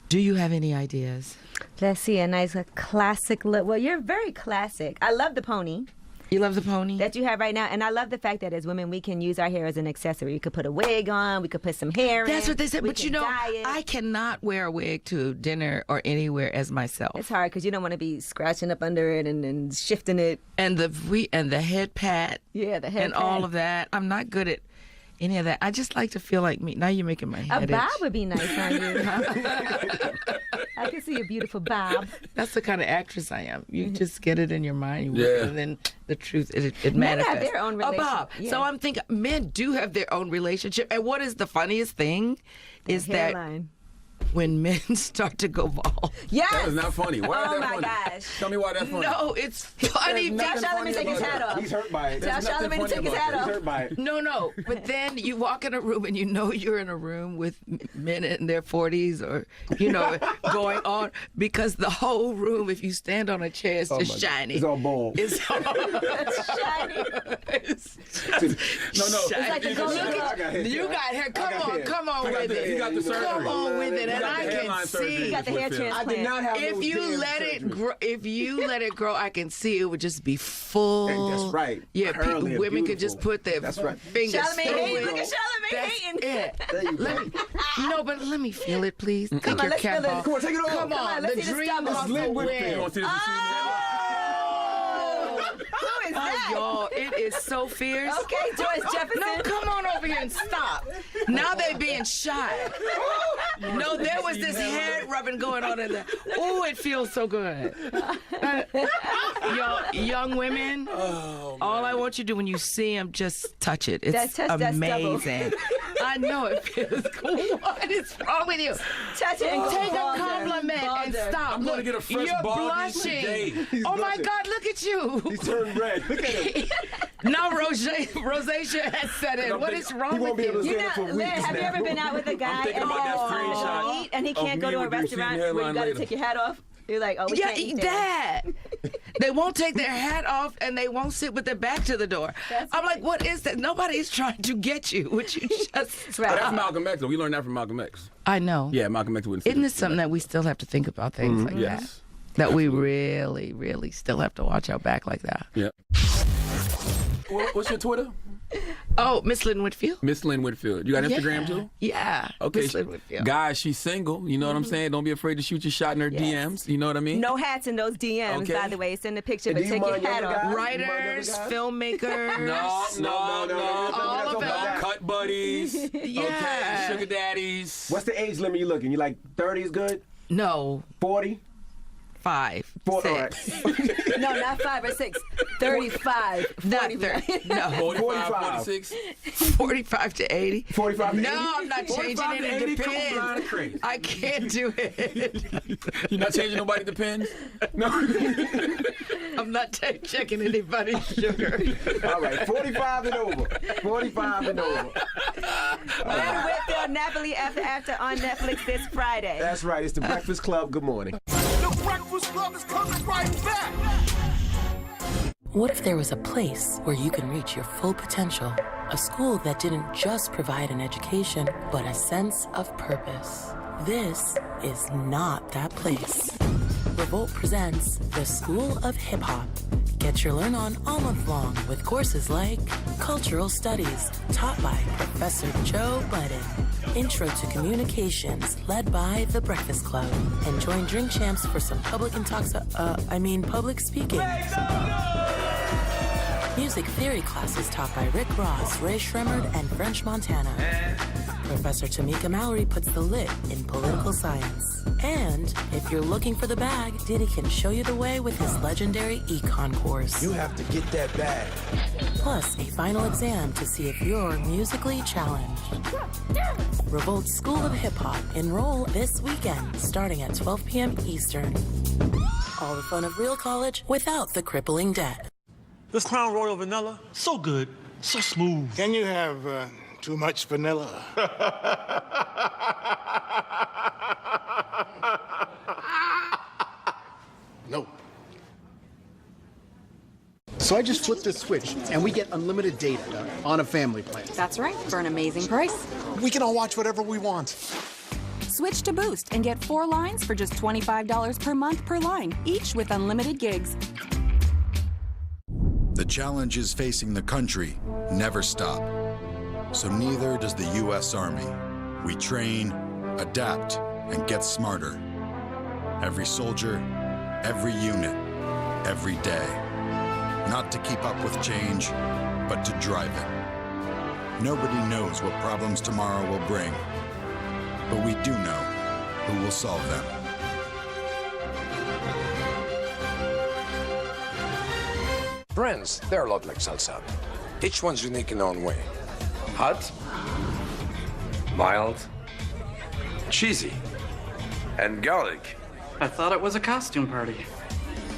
Speaker 28: Do you have any ideas?
Speaker 3: Let's see, a nice classic look. Well, you're very classic. I love the pony.
Speaker 28: You love the pony?
Speaker 3: That you have right now. And I love the fact that as women, we can use our hair as an accessory. We could put a wig on. We could put some hair in.
Speaker 28: That's what they said.
Speaker 3: We
Speaker 28: But
Speaker 3: can dye it.
Speaker 28: I cannot wear a wig to dinner or anywhere as myself.
Speaker 3: It's hard because you don't want to be scratching up under it and shifting it.
Speaker 28: And the head pat.
Speaker 3: Yeah, the head
Speaker 28: and
Speaker 3: pat.
Speaker 28: all of that. I'm not good at any of that. I just like to feel like me. Now you're making my head
Speaker 3: A bob
Speaker 28: itch.
Speaker 3: would be nice on you. I can see a beautiful bob.
Speaker 28: That's the kind of actress I am. You just get it in your mind,
Speaker 2: Yeah.
Speaker 28: and then the truth, it
Speaker 3: Men
Speaker 28: manifests.
Speaker 3: have their own
Speaker 28: A
Speaker 3: relationship.
Speaker 28: bob.
Speaker 3: Yeah.
Speaker 28: So I'm thinking men do have their own relationship. And what is the funniest thing is that
Speaker 3: Hairline.
Speaker 28: when men start to go bald.
Speaker 3: Yes.
Speaker 2: That is not funny. Why is
Speaker 3: Oh
Speaker 2: that
Speaker 3: my
Speaker 2: funny?
Speaker 3: gosh.
Speaker 2: Tell me why that's funny.
Speaker 28: No, it's funny.
Speaker 2: There's
Speaker 3: Tell
Speaker 2: nothing
Speaker 3: Charlamagne to take his
Speaker 2: funny
Speaker 3: hat
Speaker 2: about
Speaker 3: off.
Speaker 2: it.
Speaker 1: He's hurt by it.
Speaker 3: Tell
Speaker 2: There's nothing
Speaker 3: Charlamagne to
Speaker 2: funny
Speaker 3: take his
Speaker 2: about
Speaker 3: hat
Speaker 2: that.
Speaker 3: off.
Speaker 1: He's hurt by it.
Speaker 28: No, but then you walk in a room and you know you're in a room with men in their 40s or, going on because the whole room, if you stand on a chair, it's just shiny.
Speaker 1: It's all bald.
Speaker 28: It's all
Speaker 3: Shiny.
Speaker 28: No.
Speaker 3: It's like the golden
Speaker 28: Look
Speaker 1: I got hair.
Speaker 28: you got hair. Come on
Speaker 2: I got
Speaker 28: with
Speaker 2: the-
Speaker 28: it.
Speaker 2: you got the surgery.
Speaker 28: Come on with it,
Speaker 2: You
Speaker 28: and
Speaker 2: got the
Speaker 28: I can
Speaker 2: hairline surgery.
Speaker 28: see.
Speaker 3: You got the hair
Speaker 2: Whitfield.
Speaker 1: I
Speaker 3: transplant.
Speaker 1: did not have
Speaker 28: If
Speaker 1: those
Speaker 28: you
Speaker 1: damn
Speaker 28: let it
Speaker 1: surgeries.
Speaker 28: grow, I can see it would just be full.
Speaker 1: That's right.
Speaker 28: Yeah,
Speaker 1: Curly and
Speaker 28: women could just
Speaker 1: beautiful.
Speaker 28: put their
Speaker 1: That's right.
Speaker 28: fingers.
Speaker 3: Charlamagne
Speaker 28: through
Speaker 3: hating.
Speaker 28: it.
Speaker 3: Look at Charlamagne
Speaker 28: That's
Speaker 3: hating.
Speaker 28: it.
Speaker 1: There you go.
Speaker 28: But let me feel it, please. Take
Speaker 3: Come on,
Speaker 28: your
Speaker 3: let's
Speaker 28: cap
Speaker 3: feel it.
Speaker 28: off.
Speaker 1: Come on, take it off.
Speaker 28: Come
Speaker 1: Come
Speaker 28: on,
Speaker 3: on, let's
Speaker 28: the
Speaker 3: see the
Speaker 28: dream
Speaker 3: stubble.
Speaker 28: hustle
Speaker 1: Lynn Whitfield.
Speaker 2: You
Speaker 28: wins.
Speaker 2: want to see this?
Speaker 3: Who is that?
Speaker 28: Y'all, it is so fierce.
Speaker 3: Okay, Joyce Jefferson.
Speaker 28: No, come on over here and stop. Now they being shy. No, there was this head rubbing going on in there. Oh, it feels so good. Y'all, young women, all I want you to do when you see them, just touch it. It's
Speaker 3: That
Speaker 28: amazing. I know it feels cool. What is wrong with you?
Speaker 3: Touch it and go
Speaker 28: Take a
Speaker 3: balder,
Speaker 28: compliment and
Speaker 3: balder.
Speaker 28: stop.
Speaker 2: I'm gonna
Speaker 28: Look,
Speaker 2: get a fresh
Speaker 28: you're
Speaker 2: bald
Speaker 28: blushing.
Speaker 2: today.
Speaker 1: He's
Speaker 28: Oh my
Speaker 1: blushing.
Speaker 28: God, look at you.
Speaker 1: He's turned red. Look at him.
Speaker 28: Now rosacea has set in. What is
Speaker 1: He
Speaker 28: wrong
Speaker 1: won't
Speaker 28: with
Speaker 1: be able to
Speaker 28: you?
Speaker 1: stand up for
Speaker 3: Lynn,
Speaker 1: weeks
Speaker 3: have you
Speaker 1: now.
Speaker 3: ever been out with a guy
Speaker 2: thinking
Speaker 3: and
Speaker 2: about that
Speaker 3: you
Speaker 2: screenshot
Speaker 3: eat and he
Speaker 2: of
Speaker 3: can't go
Speaker 2: me
Speaker 3: to a
Speaker 2: with the receding
Speaker 3: restaurant where you
Speaker 2: hairline
Speaker 3: got to
Speaker 2: later.
Speaker 3: take your hat off? You're like, oh, we
Speaker 28: Yeah,
Speaker 3: can't eat there.
Speaker 28: that. They won't take their hat off and they won't sit with their back to the door.
Speaker 3: That's
Speaker 28: I'm like, what is that? Nobody's trying to get you. Would you just
Speaker 2: Oh, that's Malcolm X. Though. We learned that from Malcolm X.
Speaker 28: I know.
Speaker 2: Yeah, Malcolm X wouldn't say
Speaker 28: Isn't
Speaker 2: this.
Speaker 28: this something that we still have to think about things like
Speaker 2: Yes.
Speaker 28: that? That we really, really still have to watch our back like that.
Speaker 2: Yeah. What's your Twitter?
Speaker 28: Oh, Miss Lynn Whitfield.
Speaker 2: Miss Lynn Whitfield. You got Instagram
Speaker 28: Yeah.
Speaker 2: too?
Speaker 28: Yeah.
Speaker 2: Okay.
Speaker 28: Miss Lynn Whitfield.
Speaker 2: Guys, she's single. You know what I'm saying? Don't be afraid to shoot your shot in her DMs. You know what I mean?
Speaker 3: No hats in those DMs,
Speaker 2: Okay.
Speaker 3: by the way. Send a picture,
Speaker 1: And
Speaker 3: but
Speaker 1: do you
Speaker 3: take your
Speaker 1: mind
Speaker 3: hat
Speaker 1: younger
Speaker 3: off.
Speaker 1: guys?
Speaker 28: Writers, filmmakers.
Speaker 2: No.
Speaker 28: All of it.
Speaker 2: Cut buddies.
Speaker 28: Yeah.
Speaker 2: Okay. Sugar daddies.
Speaker 1: What's the age limit you looking? You like 30 is good?
Speaker 28: No.
Speaker 1: 40?
Speaker 28: 5.
Speaker 1: 40. All right.
Speaker 3: No, not 5 or 6. 35.
Speaker 28: Not
Speaker 3: 45.
Speaker 28: 30. No.
Speaker 2: 45,
Speaker 1: 45.
Speaker 2: 46.
Speaker 28: 45 to 80.
Speaker 1: 45 to 80?
Speaker 28: No, I'm not changing
Speaker 2: 45 to
Speaker 28: it.
Speaker 2: 80,
Speaker 28: It
Speaker 2: come on, blind
Speaker 28: depends.
Speaker 2: crazy.
Speaker 28: I can't do it.
Speaker 2: You're not changing nobody depends? No.
Speaker 28: I'm not checking anybody's sugar.
Speaker 1: All right, 45 and over. 45 and over.
Speaker 3: Lynn Whitfield, Napoli After on Netflix this Friday.
Speaker 1: That's right. It's the Breakfast Club. Good morning.
Speaker 4: The Breakfast Club is coming right back.
Speaker 6: What if there was a place where you can reach your full potential? A school that didn't just provide an education, but a sense of purpose. This is not that place. Revolt presents the School of Hip Hop. Get your learn on all month long with courses like Cultural Studies, taught by Professor Joe Budden. Intro to Communications, led by The Breakfast Club. And join Drink Champs for some public speaking. Music theory classes taught by Rick Ross, Ray Shremmerd, and French Montana. Professor Tamika Mallory puts the lit in political science. And if you're looking for the bag, Diddy can show you the way with his legendary econ course.
Speaker 5: You have to get that bag.
Speaker 6: Plus, a final exam to see if you're musically challenged. Revolt School of Hip Hop. Enroll this weekend, starting at 12 p.m. Eastern. All the fun of real college without the crippling debt.
Speaker 19: This Crown Royal Vanilla, so good, so smooth.
Speaker 8: Can you have too much vanilla?
Speaker 9: No. So I just flip this switch and we get unlimited data on a family plan.
Speaker 15: That's right, for an amazing price.
Speaker 9: We can all watch whatever we want.
Speaker 10: Switch to Boost and get 4 lines for just $25 per month per line, each with unlimited gigs.
Speaker 11: The challenges facing the country never stop. So neither does the U.S. Army. We train, adapt, and get smarter. Every soldier, every unit, every day. Not to keep up with change, but to drive it. Nobody knows what problems tomorrow will bring, but we do know who will solve them.
Speaker 13: Friends, they're a lot like salsa. Each one's unique in their own way. Hot, mild, cheesy, and garlic.
Speaker 14: I thought it was a costume party.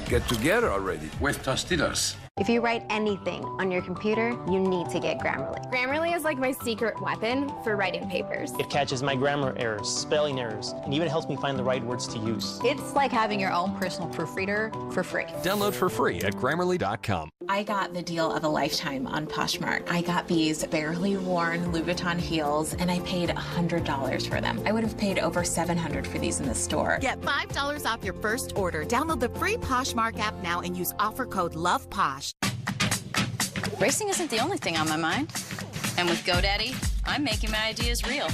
Speaker 13: Get together already.
Speaker 14: With Tostitos.
Speaker 16: If you write anything on your computer, you need to get Grammarly.
Speaker 15: Grammarly is like my secret weapon for writing papers.
Speaker 7: It catches my grammar errors, spelling errors, and even helps me find the right words to use.
Speaker 12: It's like having your own personal proofreader for free.
Speaker 25: Download for free at Grammarly.com.
Speaker 17: I got the deal of a lifetime on Poshmark. I got these barely worn Louboutin heels, and I paid $100 for them. I would have paid over $700 for these in the store.
Speaker 20: Get $5 off your first order. Download the free Poshmark app now and use offer code LOVEPOSH.
Speaker 12: Racing isn't the only thing on my mind. And with GoDaddy, I'm making my ideas real.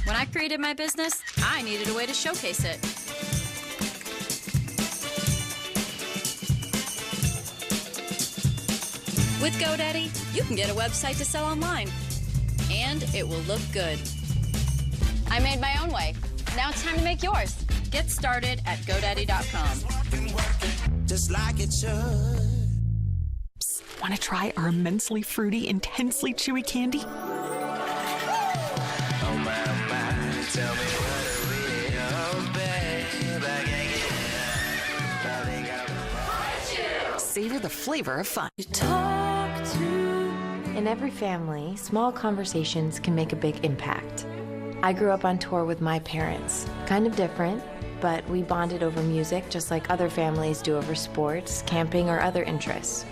Speaker 12: When I created my business, I needed a way to showcase it. With GoDaddy, you can get a website to sell online, and it will look good. I made my own way. Now it's time to make yours. Get started at GoDaddy.com.
Speaker 21: Just like it should.
Speaker 27: Want to try our immensely fruity, intensely chewy candy?
Speaker 21: Oh my, tell me what are we, oh babe, I can't
Speaker 27: Savor the flavor of fun.
Speaker 24: In every family, small conversations can make a big impact. I grew up on tour with my parents. Kind of different, but we bonded over music just like other families do over sports, camping, or other interests.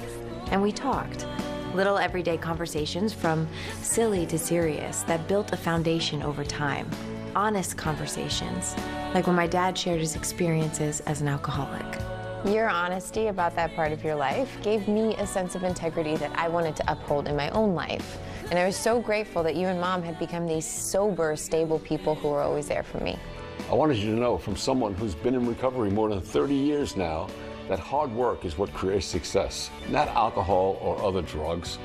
Speaker 24: And we talked. Little everyday conversations from silly to serious that built a foundation over time. Honest conversations, like when my dad shared his experiences as an alcoholic.
Speaker 16: Your honesty about that part of your life gave me a sense of integrity that I wanted to uphold in my own life. And I was so grateful that you and Mom had become these sober, stable people who were always there for me.
Speaker 29: I wanted you to know from someone who's been in recovery more than 30 years now that hard work is what creates success, not alcohol or other drugs,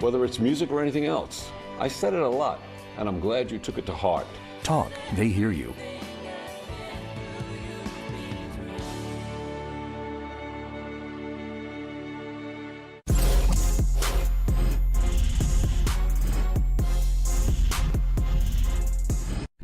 Speaker 29: whether it's music or anything else. I said it a lot, and I'm glad you took it to heart.
Speaker 5: Talk, they hear you.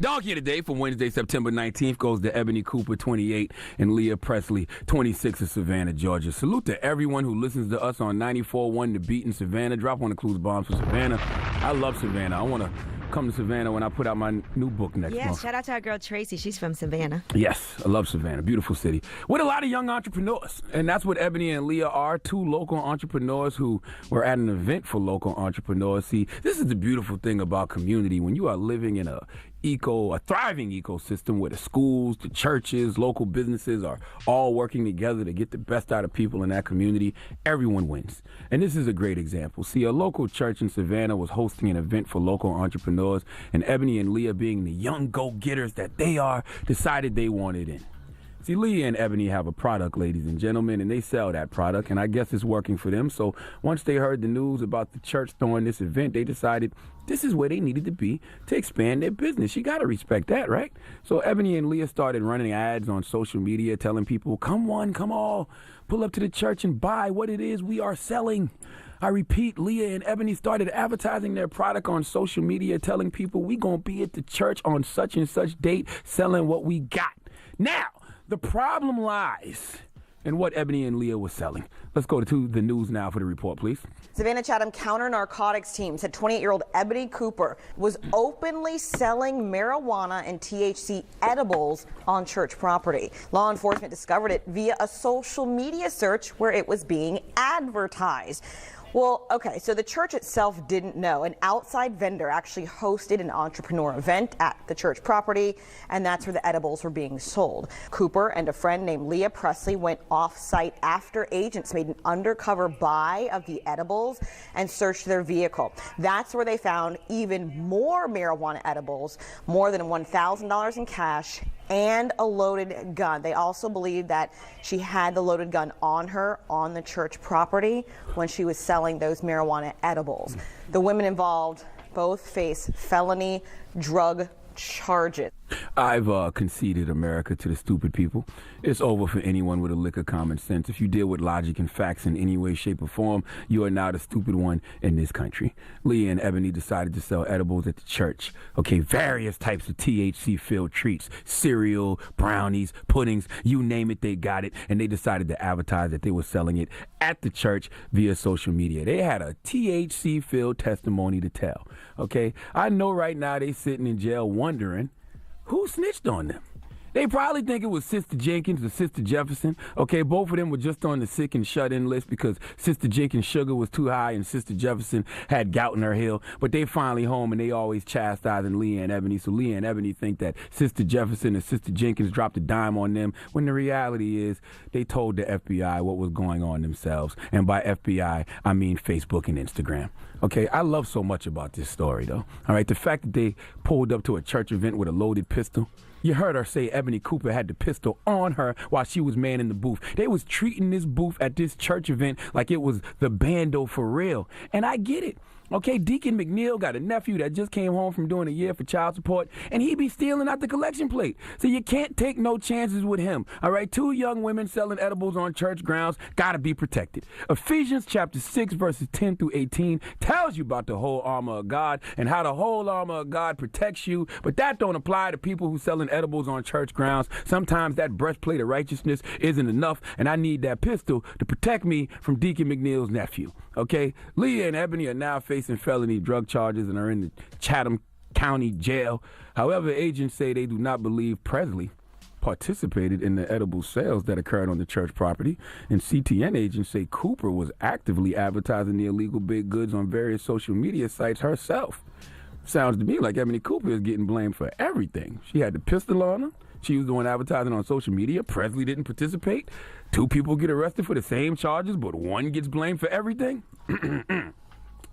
Speaker 2: Donkey of the Day for Wednesday, September 19th goes to Ebony Cooper, 28, and Leah Presley, 26 of Savannah, Georgia. Salute to everyone who listens to us on 94.1 The Beat in Savannah. Drop one of Clues Bombs for Savannah. I love Savannah. I want to come to Savannah when I put out my new book next month.
Speaker 3: Shout out to our girl Tracy. She's from Savannah.
Speaker 2: Yes, I love Savannah. Beautiful city. With a lot of young entrepreneurs. And that's what Ebony and Leah are, two local entrepreneurs who were at an event for local entrepreneurs. See, this is the beautiful thing about community. When you are living in a thriving ecosystem where the schools, the churches, local businesses are all working together to get the best out of people in that community, everyone wins. And this is a great example. See, a local church in Savannah was hosting an event for local entrepreneurs, and Ebony and Leah, being the young go-getters that they are, decided they wanted in. See, Leah and Ebony have a product, ladies and gentlemen, and they sell that product, and I guess it's working for them. So once they heard the news about the church throwing this event, they decided this is where they needed to be to expand their business. You got to respect that, right? So Ebony and Leah started running ads on social media telling people, come one, come all, pull up to the church and buy what it is we are selling. I repeat, Leah and Ebony started advertising their product on social media, telling people we going to be at the church on such and such date selling what we got. Now, the problem lies in what Ebony and Leah was selling. Let's go to the news now for the report, please.
Speaker 30: Savannah Chatham counter-narcotics team said 28-year-old Ebony Cooper was openly selling marijuana and THC edibles on church property. Law enforcement discovered it via a social media search where it was being advertised. Well, okay, so the church itself didn't know. An outside vendor actually hosted an entrepreneur event at the church property, and that's where the edibles were being sold. Cooper and a friend named Leah Presley went off-site after agents made an undercover buy of the edibles and searched their vehicle. That's where they found even more marijuana edibles, more than $1,000 in cash, and a loaded gun. They also believe that she had the loaded gun on her on the church property when she was selling those marijuana edibles. The women involved both face felony drug charges.
Speaker 2: I've conceded America to the stupid people. It's over for anyone with a lick of common sense. If you deal with logic and facts in any way, shape, or form, you are now the stupid one in this country. Leah and Ebony decided to sell edibles at the church. Okay, various types of THC-filled treats, cereal, brownies, puddings, you name it, they got it. And they decided to advertise that they were selling it at the church via social media. They had a THC-filled testimony to tell. Okay, I know right now they sitting in jail wondering who snitched on them. They probably think it was Sister Jenkins or Sister Jefferson. Okay, both of them were just on the sick and shut-in list because Sister Jenkins' sugar was too high and Sister Jefferson had gout in her heel. But they finally home and they always chastising Leah and Ebony. So Leah and Ebony think that Sister Jefferson and Sister Jenkins dropped a dime on them, when the reality is they told the FBI what was going on themselves. And by FBI, I mean Facebook and Instagram. Okay, I love so much about this story, though. All right, the fact that they pulled up to a church event with a loaded pistol. You heard her say Ebony Cooper had the pistol on her while she was manning the booth. They was treating this booth at this church event like it was the bando for real. And I get it. Okay, Deacon McNeil got a nephew that just came home from doing a year for child support, and he be stealing out the collection plate. So you can't take no chances with him. All right, 2 young women selling edibles on church grounds gotta be protected. Ephesians chapter 6, verses 10 through 18 tells you about the whole armor of God and how the whole armor of God protects you, but that don't apply to people who selling edibles on church grounds. Sometimes that breastplate of righteousness isn't enough, and I need that pistol to protect me from Deacon McNeil's nephew. Okay, Leah and Ebony are now facing felony drug charges and are in the Chatham County Jail. However, agents say they do not believe Presley participated in the edible sales that occurred on the church property. And CTN agents say Cooper was actively advertising the illegal big goods on various social media sites herself. Sounds to me like Ebony Cooper is getting blamed for everything. She had the pistol on her. She was the one advertising on social media. Presley didn't participate. 2 people get arrested for the same charges, but one gets blamed for everything.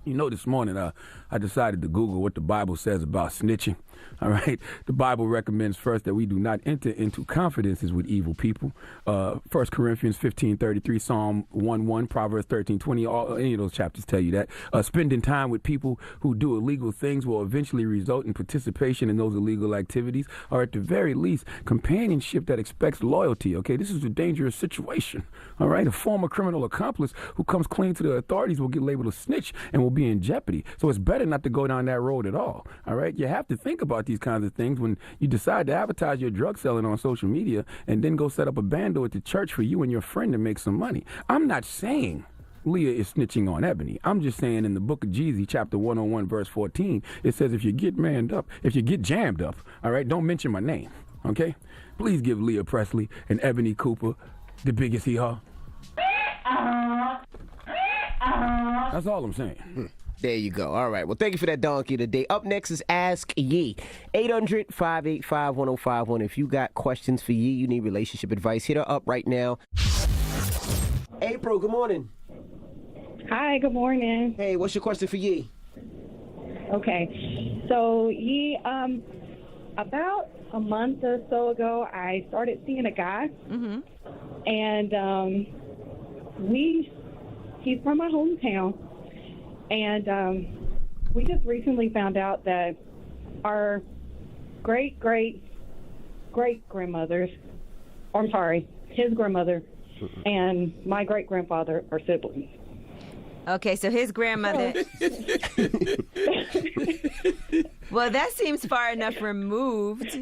Speaker 2: You know, this morning I decided to Google what the Bible says about snitching. All right, the Bible recommends first that we do not enter into confidences with evil people. 1 Corinthians 15:33, Psalm 1:1, Proverbs 13:20, any of those chapters tell you that. Spending time with people who do illegal things will eventually result in participation in those illegal activities, or at the very least, companionship that expects loyalty. Okay, this is a dangerous situation. All right, a former criminal accomplice who comes clean to the authorities will get labeled a snitch and will be in jeopardy. So it's better not to go down that road at all. All right, you have to think about these kinds of things when you decide to advertise your drug selling on social media and then go set up a bando at the church for you and your friend to make some money. I'm not saying Leah is snitching on Ebony. I'm just saying in the book of Jeezy, chapter 101, verse 14, it says if you get jammed up, all right, don't mention my name, okay? Please give Leah Presley and Ebony Cooper the biggest hee-haw. That's all I'm saying.
Speaker 4: There you go. All right. Well, thank you for that donkey today. Up next is Ask Yee. 800-585-1051. If you got questions for Yee, you need relationship advice, hit her up right now. April, good morning.
Speaker 1: Hi, good morning.
Speaker 4: Hey, what's your question for Yee?
Speaker 1: Okay. So, Yee, about a month or so ago, I started seeing a guy.
Speaker 3: Mm-hmm.
Speaker 1: And he's from my hometown. And we just recently found out that our great-great-great-grandmothers, or I'm sorry, his grandmother and my great-grandfather are siblings.
Speaker 3: Okay, so his grandmother... Well, that seems far enough removed.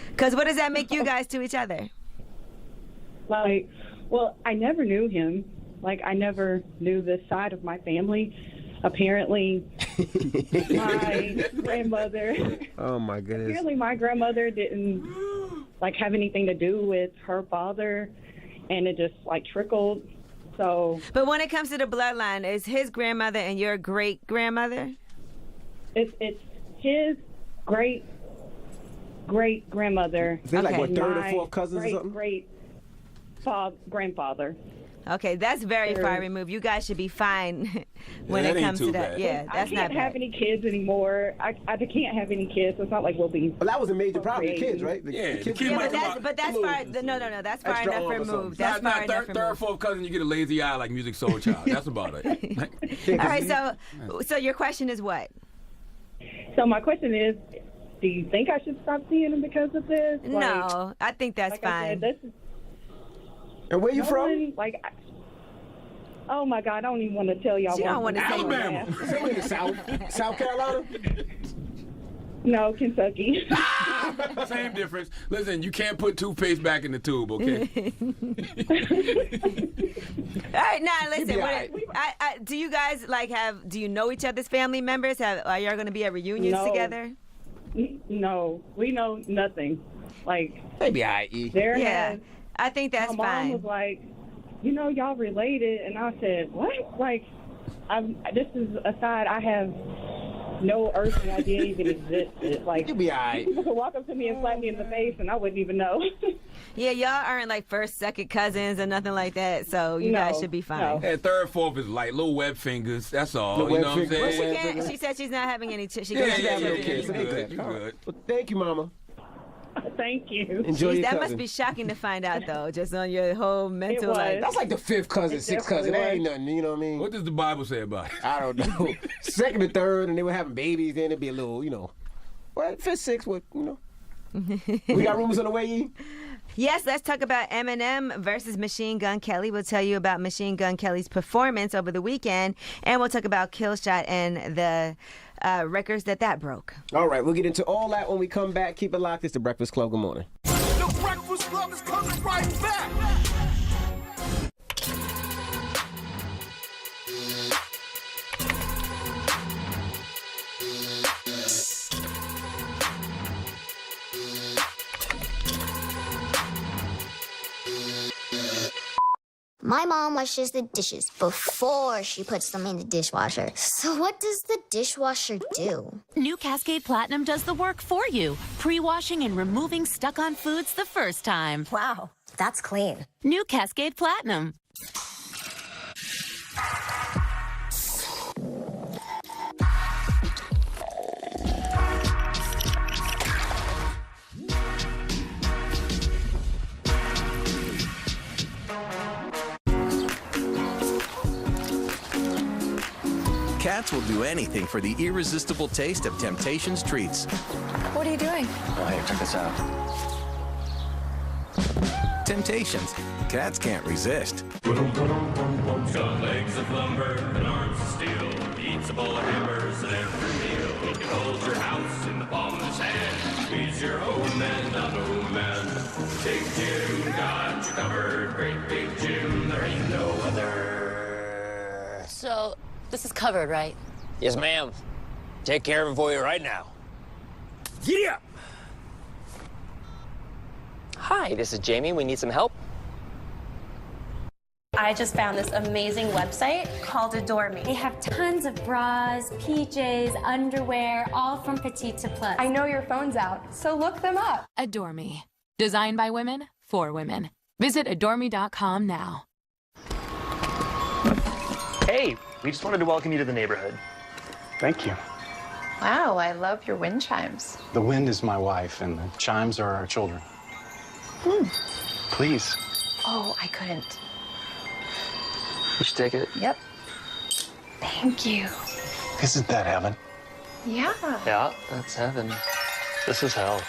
Speaker 3: Because what does that make you guys to each other?
Speaker 1: Like, well, I never knew him. Like, I never knew this side of my family. Apparently, my grandmother...
Speaker 4: Oh, my goodness.
Speaker 1: Apparently, my grandmother didn't, like, have anything to do with her father, and it just, like, trickled So,
Speaker 3: but when it comes to the bloodline, is his grandmother and your great grandmother?
Speaker 1: It's his great grandmother.
Speaker 4: Is it like what, third or fourth cousins or something?
Speaker 1: Great grandfather.
Speaker 3: Okay, that's very far removed. You guys should be fine when it comes to that. Yeah, that's not
Speaker 1: I can't have any kids anymore. I can't have any kids. So it's not like we'll be.
Speaker 4: Well, that was a major problem. The kids, right? The kids.
Speaker 3: But that's far. No. That's far enough removed. That's far enough removed.
Speaker 2: Third, fourth cousin, you get a lazy eye like Music Soul Child. That's about it.
Speaker 3: All right. So your question is what?
Speaker 1: So my question is, do you think I should stop seeing him because of this?
Speaker 3: No, I think that's fine.
Speaker 4: And where you from?
Speaker 1: Oh my God, I don't even want to tell y'all.
Speaker 3: You don't want to say
Speaker 4: Alabama. Somewhere in the South. South Carolina?
Speaker 1: No, Kentucky.
Speaker 2: Same difference. Listen, you can't put toothpaste back in the tube, okay?
Speaker 3: All right, now listen. Do you guys do you know each other's family members? Are y'all going to be at reunions together?
Speaker 1: No, we know nothing.
Speaker 4: Maybe I.E.
Speaker 3: I think that's fine.
Speaker 1: My mom was like, y'all related, and I said, what? This is a side I have no earthly idea even existed.
Speaker 4: You'll be all right.
Speaker 1: People could walk up to me and slap me in the face, and I wouldn't even know.
Speaker 3: Yeah, y'all aren't first, second cousins or nothing like that, so you guys should be fine.
Speaker 2: No. And third, fourth is little web fingers. That's all. You know what I'm saying?
Speaker 3: Well, she said she's not having any. She
Speaker 2: yeah,
Speaker 3: kids.
Speaker 2: You good.
Speaker 4: Well, thank you, Mama.
Speaker 1: Thank you.
Speaker 4: Enjoy your
Speaker 3: that
Speaker 4: cousin.
Speaker 3: must be shocking to find out, though, just on your whole mental life.
Speaker 4: That's like the fifth cousin, sixth cousin. That ain't nothing, you know what I mean?
Speaker 2: What does the Bible say about it?
Speaker 4: I don't know. Second or third, and they were having babies, then it'd be a little, fifth, sixth, We got rumors on the way, E?
Speaker 3: Yes, let's talk about Eminem versus Machine Gun Kelly. We'll tell you about Machine Gun Kelly's performance over the weekend, and we'll talk about Killshot and the records that broke.
Speaker 4: All right, we'll get into all that when we come back. Keep it locked. It's The Breakfast Club. Good morning.
Speaker 21: The Breakfast Club is coming right back.
Speaker 6: My mom washes the dishes before she puts them in the dishwasher. So what does the dishwasher do?
Speaker 8: New Cascade Platinum does the work for you, pre-washing and removing stuck-on foods the first time.
Speaker 6: Wow, that's clean.
Speaker 8: New Cascade Platinum.
Speaker 9: Cats will do anything for the irresistible taste of Temptations treats.
Speaker 10: What are you doing?
Speaker 9: Oh, hey, check this out. Temptations. Cats can't resist.
Speaker 21: Got legs of lumber and arms of steel. Eats a bowl of hammers at every meal. He can hold your house in the palm of his hand. He's your old man, not old man. Big Jim got you covered. Great Big Jim, there ain't no other.
Speaker 18: So, this is covered, right?
Speaker 19: Yes, ma'am. Take care of it for you right now. Giddy up! Hi, this is Jamie. We need some help.
Speaker 22: I just found this amazing website called Adore Me.
Speaker 23: They have tons of bras, PJs, underwear, all from petite to plus.
Speaker 22: I know your phone's out, so look them up.
Speaker 27: Adore Me. Designed by women, for women. Visit adoreme.com now.
Speaker 7: Hey, we just wanted to welcome you to the neighborhood.
Speaker 26: Thank you.
Speaker 16: Wow, I love your wind chimes.
Speaker 26: The wind is my wife, and the chimes are our children. Please.
Speaker 16: Oh, I couldn't.
Speaker 7: You should take it.
Speaker 16: Yep. Thank you.
Speaker 26: Isn't that heaven?
Speaker 16: Yeah.
Speaker 7: Yeah, that's heaven. This is hell.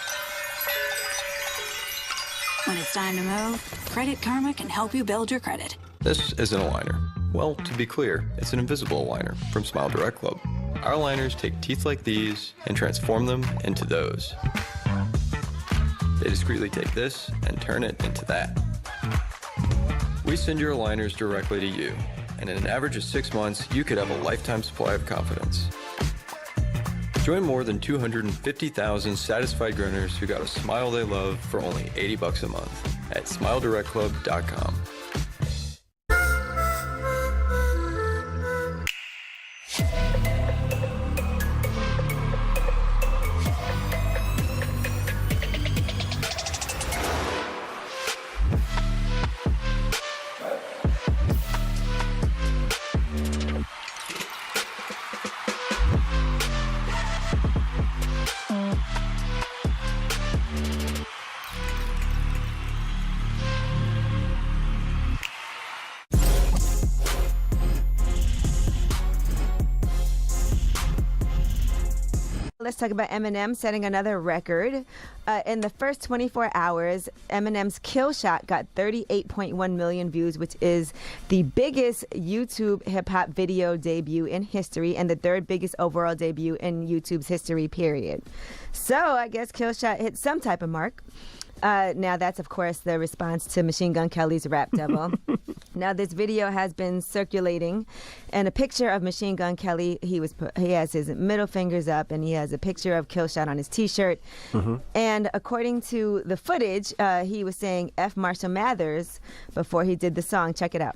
Speaker 28: When it's time to move, Credit Karma can help you build your credit.
Speaker 31: This isn't a liner. Well, to be clear, it's an invisible liner from Smile Direct Club. Our liners take teeth like these and transform them into those. They discreetly take this and turn it into that. We send your liners directly to you, and in an average of 6 months, you could have a lifetime supply of confidence. Join more than 250,000 satisfied grinners who got a smile they love for only $80 a month at SmileDirectClub.com.
Speaker 3: let's talk about Eminem setting another record. In the first 24 hours, Eminem's Kill Shot got 38.1 million views, which is the biggest YouTube hip-hop video debut in history and the third biggest overall debut in YouTube's history, period. So I guess Kill Shot hit some type of mark. Now, that's, of course, the response to Machine Gun Kelly's Rap Devil. Now, this video has been circulating, and a picture of Machine Gun Kelly, he has his middle fingers up, and he has a picture of Kill Shot on his T-shirt. And according to the footage, he was saying F. Marshall Mathers before he did the song. Check it out.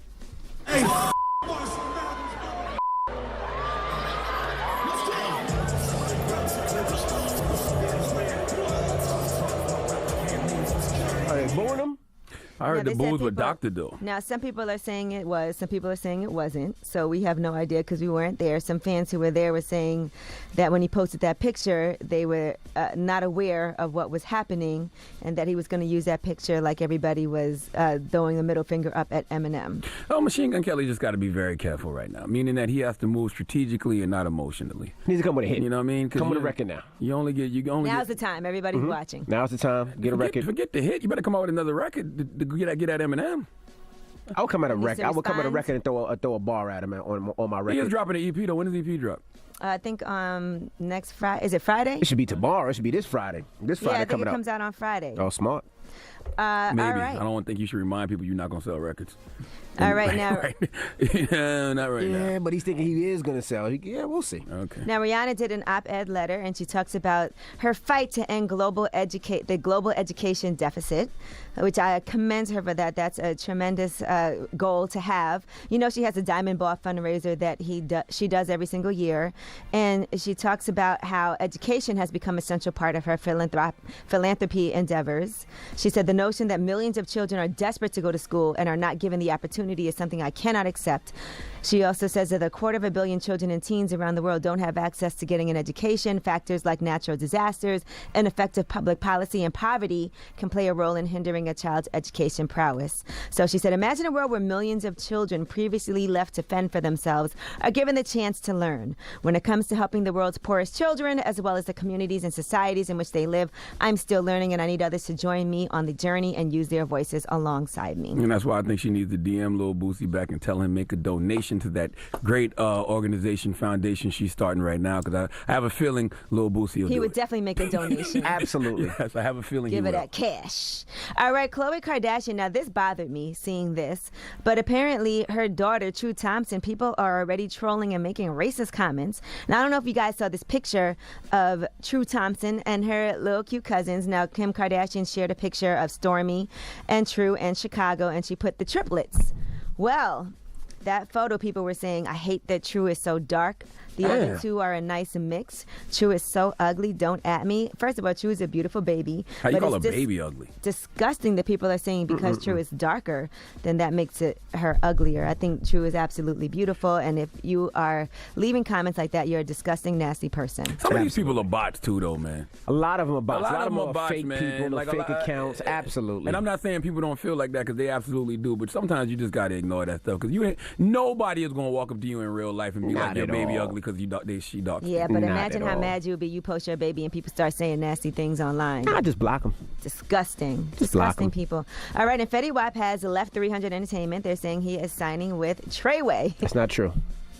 Speaker 4: Are they booing him?
Speaker 2: I heard
Speaker 3: Now,
Speaker 2: the
Speaker 3: they said
Speaker 2: boos were
Speaker 3: people-
Speaker 2: Dr. Though.
Speaker 3: Now, some people are saying it was, some people are saying it wasn't. So we have no idea because we weren't there. Some fans who were there were saying that when he posted that picture, they were not aware of what was happening and that he was going to use that picture like everybody was throwing the middle finger up at Eminem.
Speaker 2: Oh, Machine Gun Kelly just got to be very careful right now, meaning that he has to move strategically and not emotionally.
Speaker 4: He needs to come with a hit.
Speaker 2: You know what I mean? 'Cause
Speaker 4: Come with a
Speaker 2: you-
Speaker 4: record now.
Speaker 2: You only get.
Speaker 3: Now's the time. Everybody's watching.
Speaker 4: Now's the time. Get a record.
Speaker 2: Forget the hit. You better come out with another record to get at Eminem.
Speaker 4: I would come at a
Speaker 3: Needs to
Speaker 4: record. I would come at a
Speaker 3: respond.
Speaker 4: record and throw a bar at him on my
Speaker 2: He
Speaker 4: record.
Speaker 2: is dropping an EP though. When does EP drop?
Speaker 3: I think next Friday. Is it Friday?
Speaker 4: It should be tomorrow. It should be this Friday. This
Speaker 3: Yeah,
Speaker 4: Friday
Speaker 3: I think
Speaker 4: coming
Speaker 3: it
Speaker 4: up.
Speaker 3: comes out on Friday.
Speaker 4: Oh, smart.
Speaker 2: Maybe.
Speaker 3: All right.
Speaker 2: I don't think you should remind people you're not gonna sell records.
Speaker 3: All right, now.
Speaker 2: Yeah, not right now.
Speaker 4: Yeah, but he's thinking he is going to sell. Yeah, we'll see.
Speaker 2: Okay.
Speaker 3: Now, Rihanna did an op-ed letter, and she talks about her fight to end the global education deficit, which I commend her for that. That's a tremendous goal to have. You know, she has a Diamond Ball fundraiser that she does every single year, and she talks about how education has become a central part of her philanthropy endeavors. She said the notion that millions of children are desperate to go to school and are not given the opportunity is something I cannot accept. She also says that 250 million children and teens around the world don't have access to getting an education. Factors like natural disasters, ineffective public policy, and poverty can play a role in hindering a child's education prowess. So she said, imagine a world where millions of children previously left to fend for themselves are given the chance to learn. When it comes to helping the world's poorest children, as well as the communities and societies in which they live, I'm still learning, and I need others to join me on the journey and use their voices alongside me.
Speaker 2: And that's why I think she needs to DM Lil Boosie back and tell him make a donation to that great organization, foundation she's starting right now. Because I have a feeling Lil Boosie will
Speaker 3: He
Speaker 2: do
Speaker 3: would
Speaker 2: it.
Speaker 3: definitely make a donation.
Speaker 4: Absolutely.
Speaker 2: Yes, I have a feeling
Speaker 3: Give
Speaker 2: he
Speaker 3: her
Speaker 2: will.
Speaker 3: that cash. All right, Khloe Kardashian. Now, this bothered me, seeing this. But apparently, her daughter, True Thompson, people are already trolling and making racist comments. Now, I don't know if you guys saw this picture of True Thompson and her little cute cousins. Now, Kim Kardashian shared a picture of Stormi and True in Chicago, and she put the triplets. Well, that photo, people were saying, I hate that True is so dark. The other two are a nice mix. True is so ugly. Don't at me. First of all, True is a beautiful baby.
Speaker 2: How you
Speaker 3: but
Speaker 2: call a
Speaker 3: it's
Speaker 2: baby ugly?
Speaker 3: Disgusting that people are saying because True is darker, then that makes her uglier. I think True is absolutely beautiful, and if you are leaving comments like that, you're a disgusting, nasty person.
Speaker 2: Some of these people are bots too, though, man.
Speaker 4: A lot of them are bots.
Speaker 2: A lot of them
Speaker 4: are
Speaker 2: are bots,
Speaker 4: fake
Speaker 2: man.
Speaker 4: people,
Speaker 2: Like, a
Speaker 4: fake
Speaker 2: lot-
Speaker 4: accounts. Absolutely.
Speaker 2: And I'm not saying people don't feel like that because they absolutely do, but sometimes you just gotta ignore that stuff because nobody is gonna walk up to you in real life and be
Speaker 4: Not
Speaker 2: like your
Speaker 4: at
Speaker 2: baby
Speaker 4: all.
Speaker 2: ugly because she dark.
Speaker 3: Yeah, but
Speaker 4: Not
Speaker 3: imagine
Speaker 4: at
Speaker 3: how
Speaker 4: all.
Speaker 3: mad you would be. You post your baby and people start saying nasty things online.
Speaker 4: I just block them.
Speaker 3: Disgusting.
Speaker 4: Just block
Speaker 3: Disgusting
Speaker 4: 'em.
Speaker 3: people. All right, and Fetty Wap has left 300 Entertainment. They're saying he is signing with Treyway.
Speaker 4: It's not true.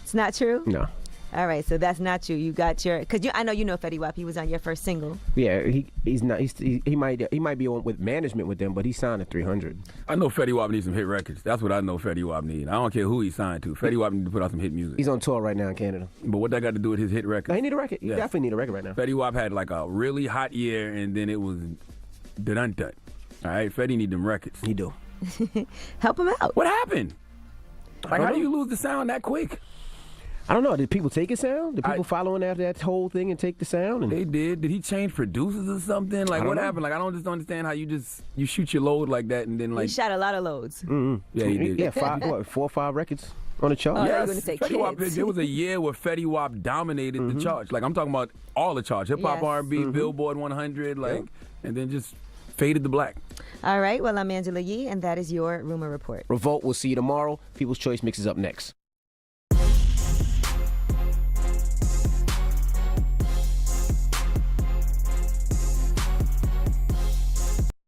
Speaker 3: It's not true?
Speaker 4: No.
Speaker 3: All right, so that's not true. You got your, because I know you know Fetty Wap. He was on your first single.
Speaker 4: Yeah, he's not. He might be on with management with them, but he's signed at 300.
Speaker 2: I know Fetty Wap needs some hit records. That's what I know Fetty Wap needs. I don't care who he's signed to. Fetty Wap needs to put out some hit music.
Speaker 4: He's on tour right now in Canada.
Speaker 2: But what that got to do with his hit record?
Speaker 4: He need a record. He
Speaker 2: Yes.
Speaker 4: definitely need a record right now.
Speaker 2: Fetty Wap had like a really hot year, and then it was dun-dun-dun. All right, Fetty need them records.
Speaker 4: He do.
Speaker 3: Help him out.
Speaker 2: What happened? Like,
Speaker 4: don't
Speaker 2: how do
Speaker 4: know.
Speaker 2: you lose the sound that quick?
Speaker 4: I don't know. Did people take his sound? Did people following after that whole thing and take the sound? And
Speaker 2: They did. Did he change producers or something? Like,
Speaker 4: I don't
Speaker 2: what
Speaker 4: know.
Speaker 2: happened? Like, I don't just understand how you shoot your load like that and then
Speaker 3: He
Speaker 2: like.
Speaker 3: shot a lot of loads.
Speaker 2: Yeah, he did.
Speaker 4: Yeah, 4 or 5 records on the chart.
Speaker 3: Oh,
Speaker 2: Yes,
Speaker 3: you were gonna say
Speaker 2: Fetty Wap,
Speaker 3: kids.
Speaker 2: there was a year where Fetty Wap dominated the charts. Like, I'm talking about all the charts. Hip hop,
Speaker 3: Yes.
Speaker 2: R&B, Billboard 100, like, and then just faded to black.
Speaker 3: All right, well, I'm Angela Yee, and that is your Rumor Report.
Speaker 4: Revolt. We'll see you tomorrow. People's Choice Mix is up next.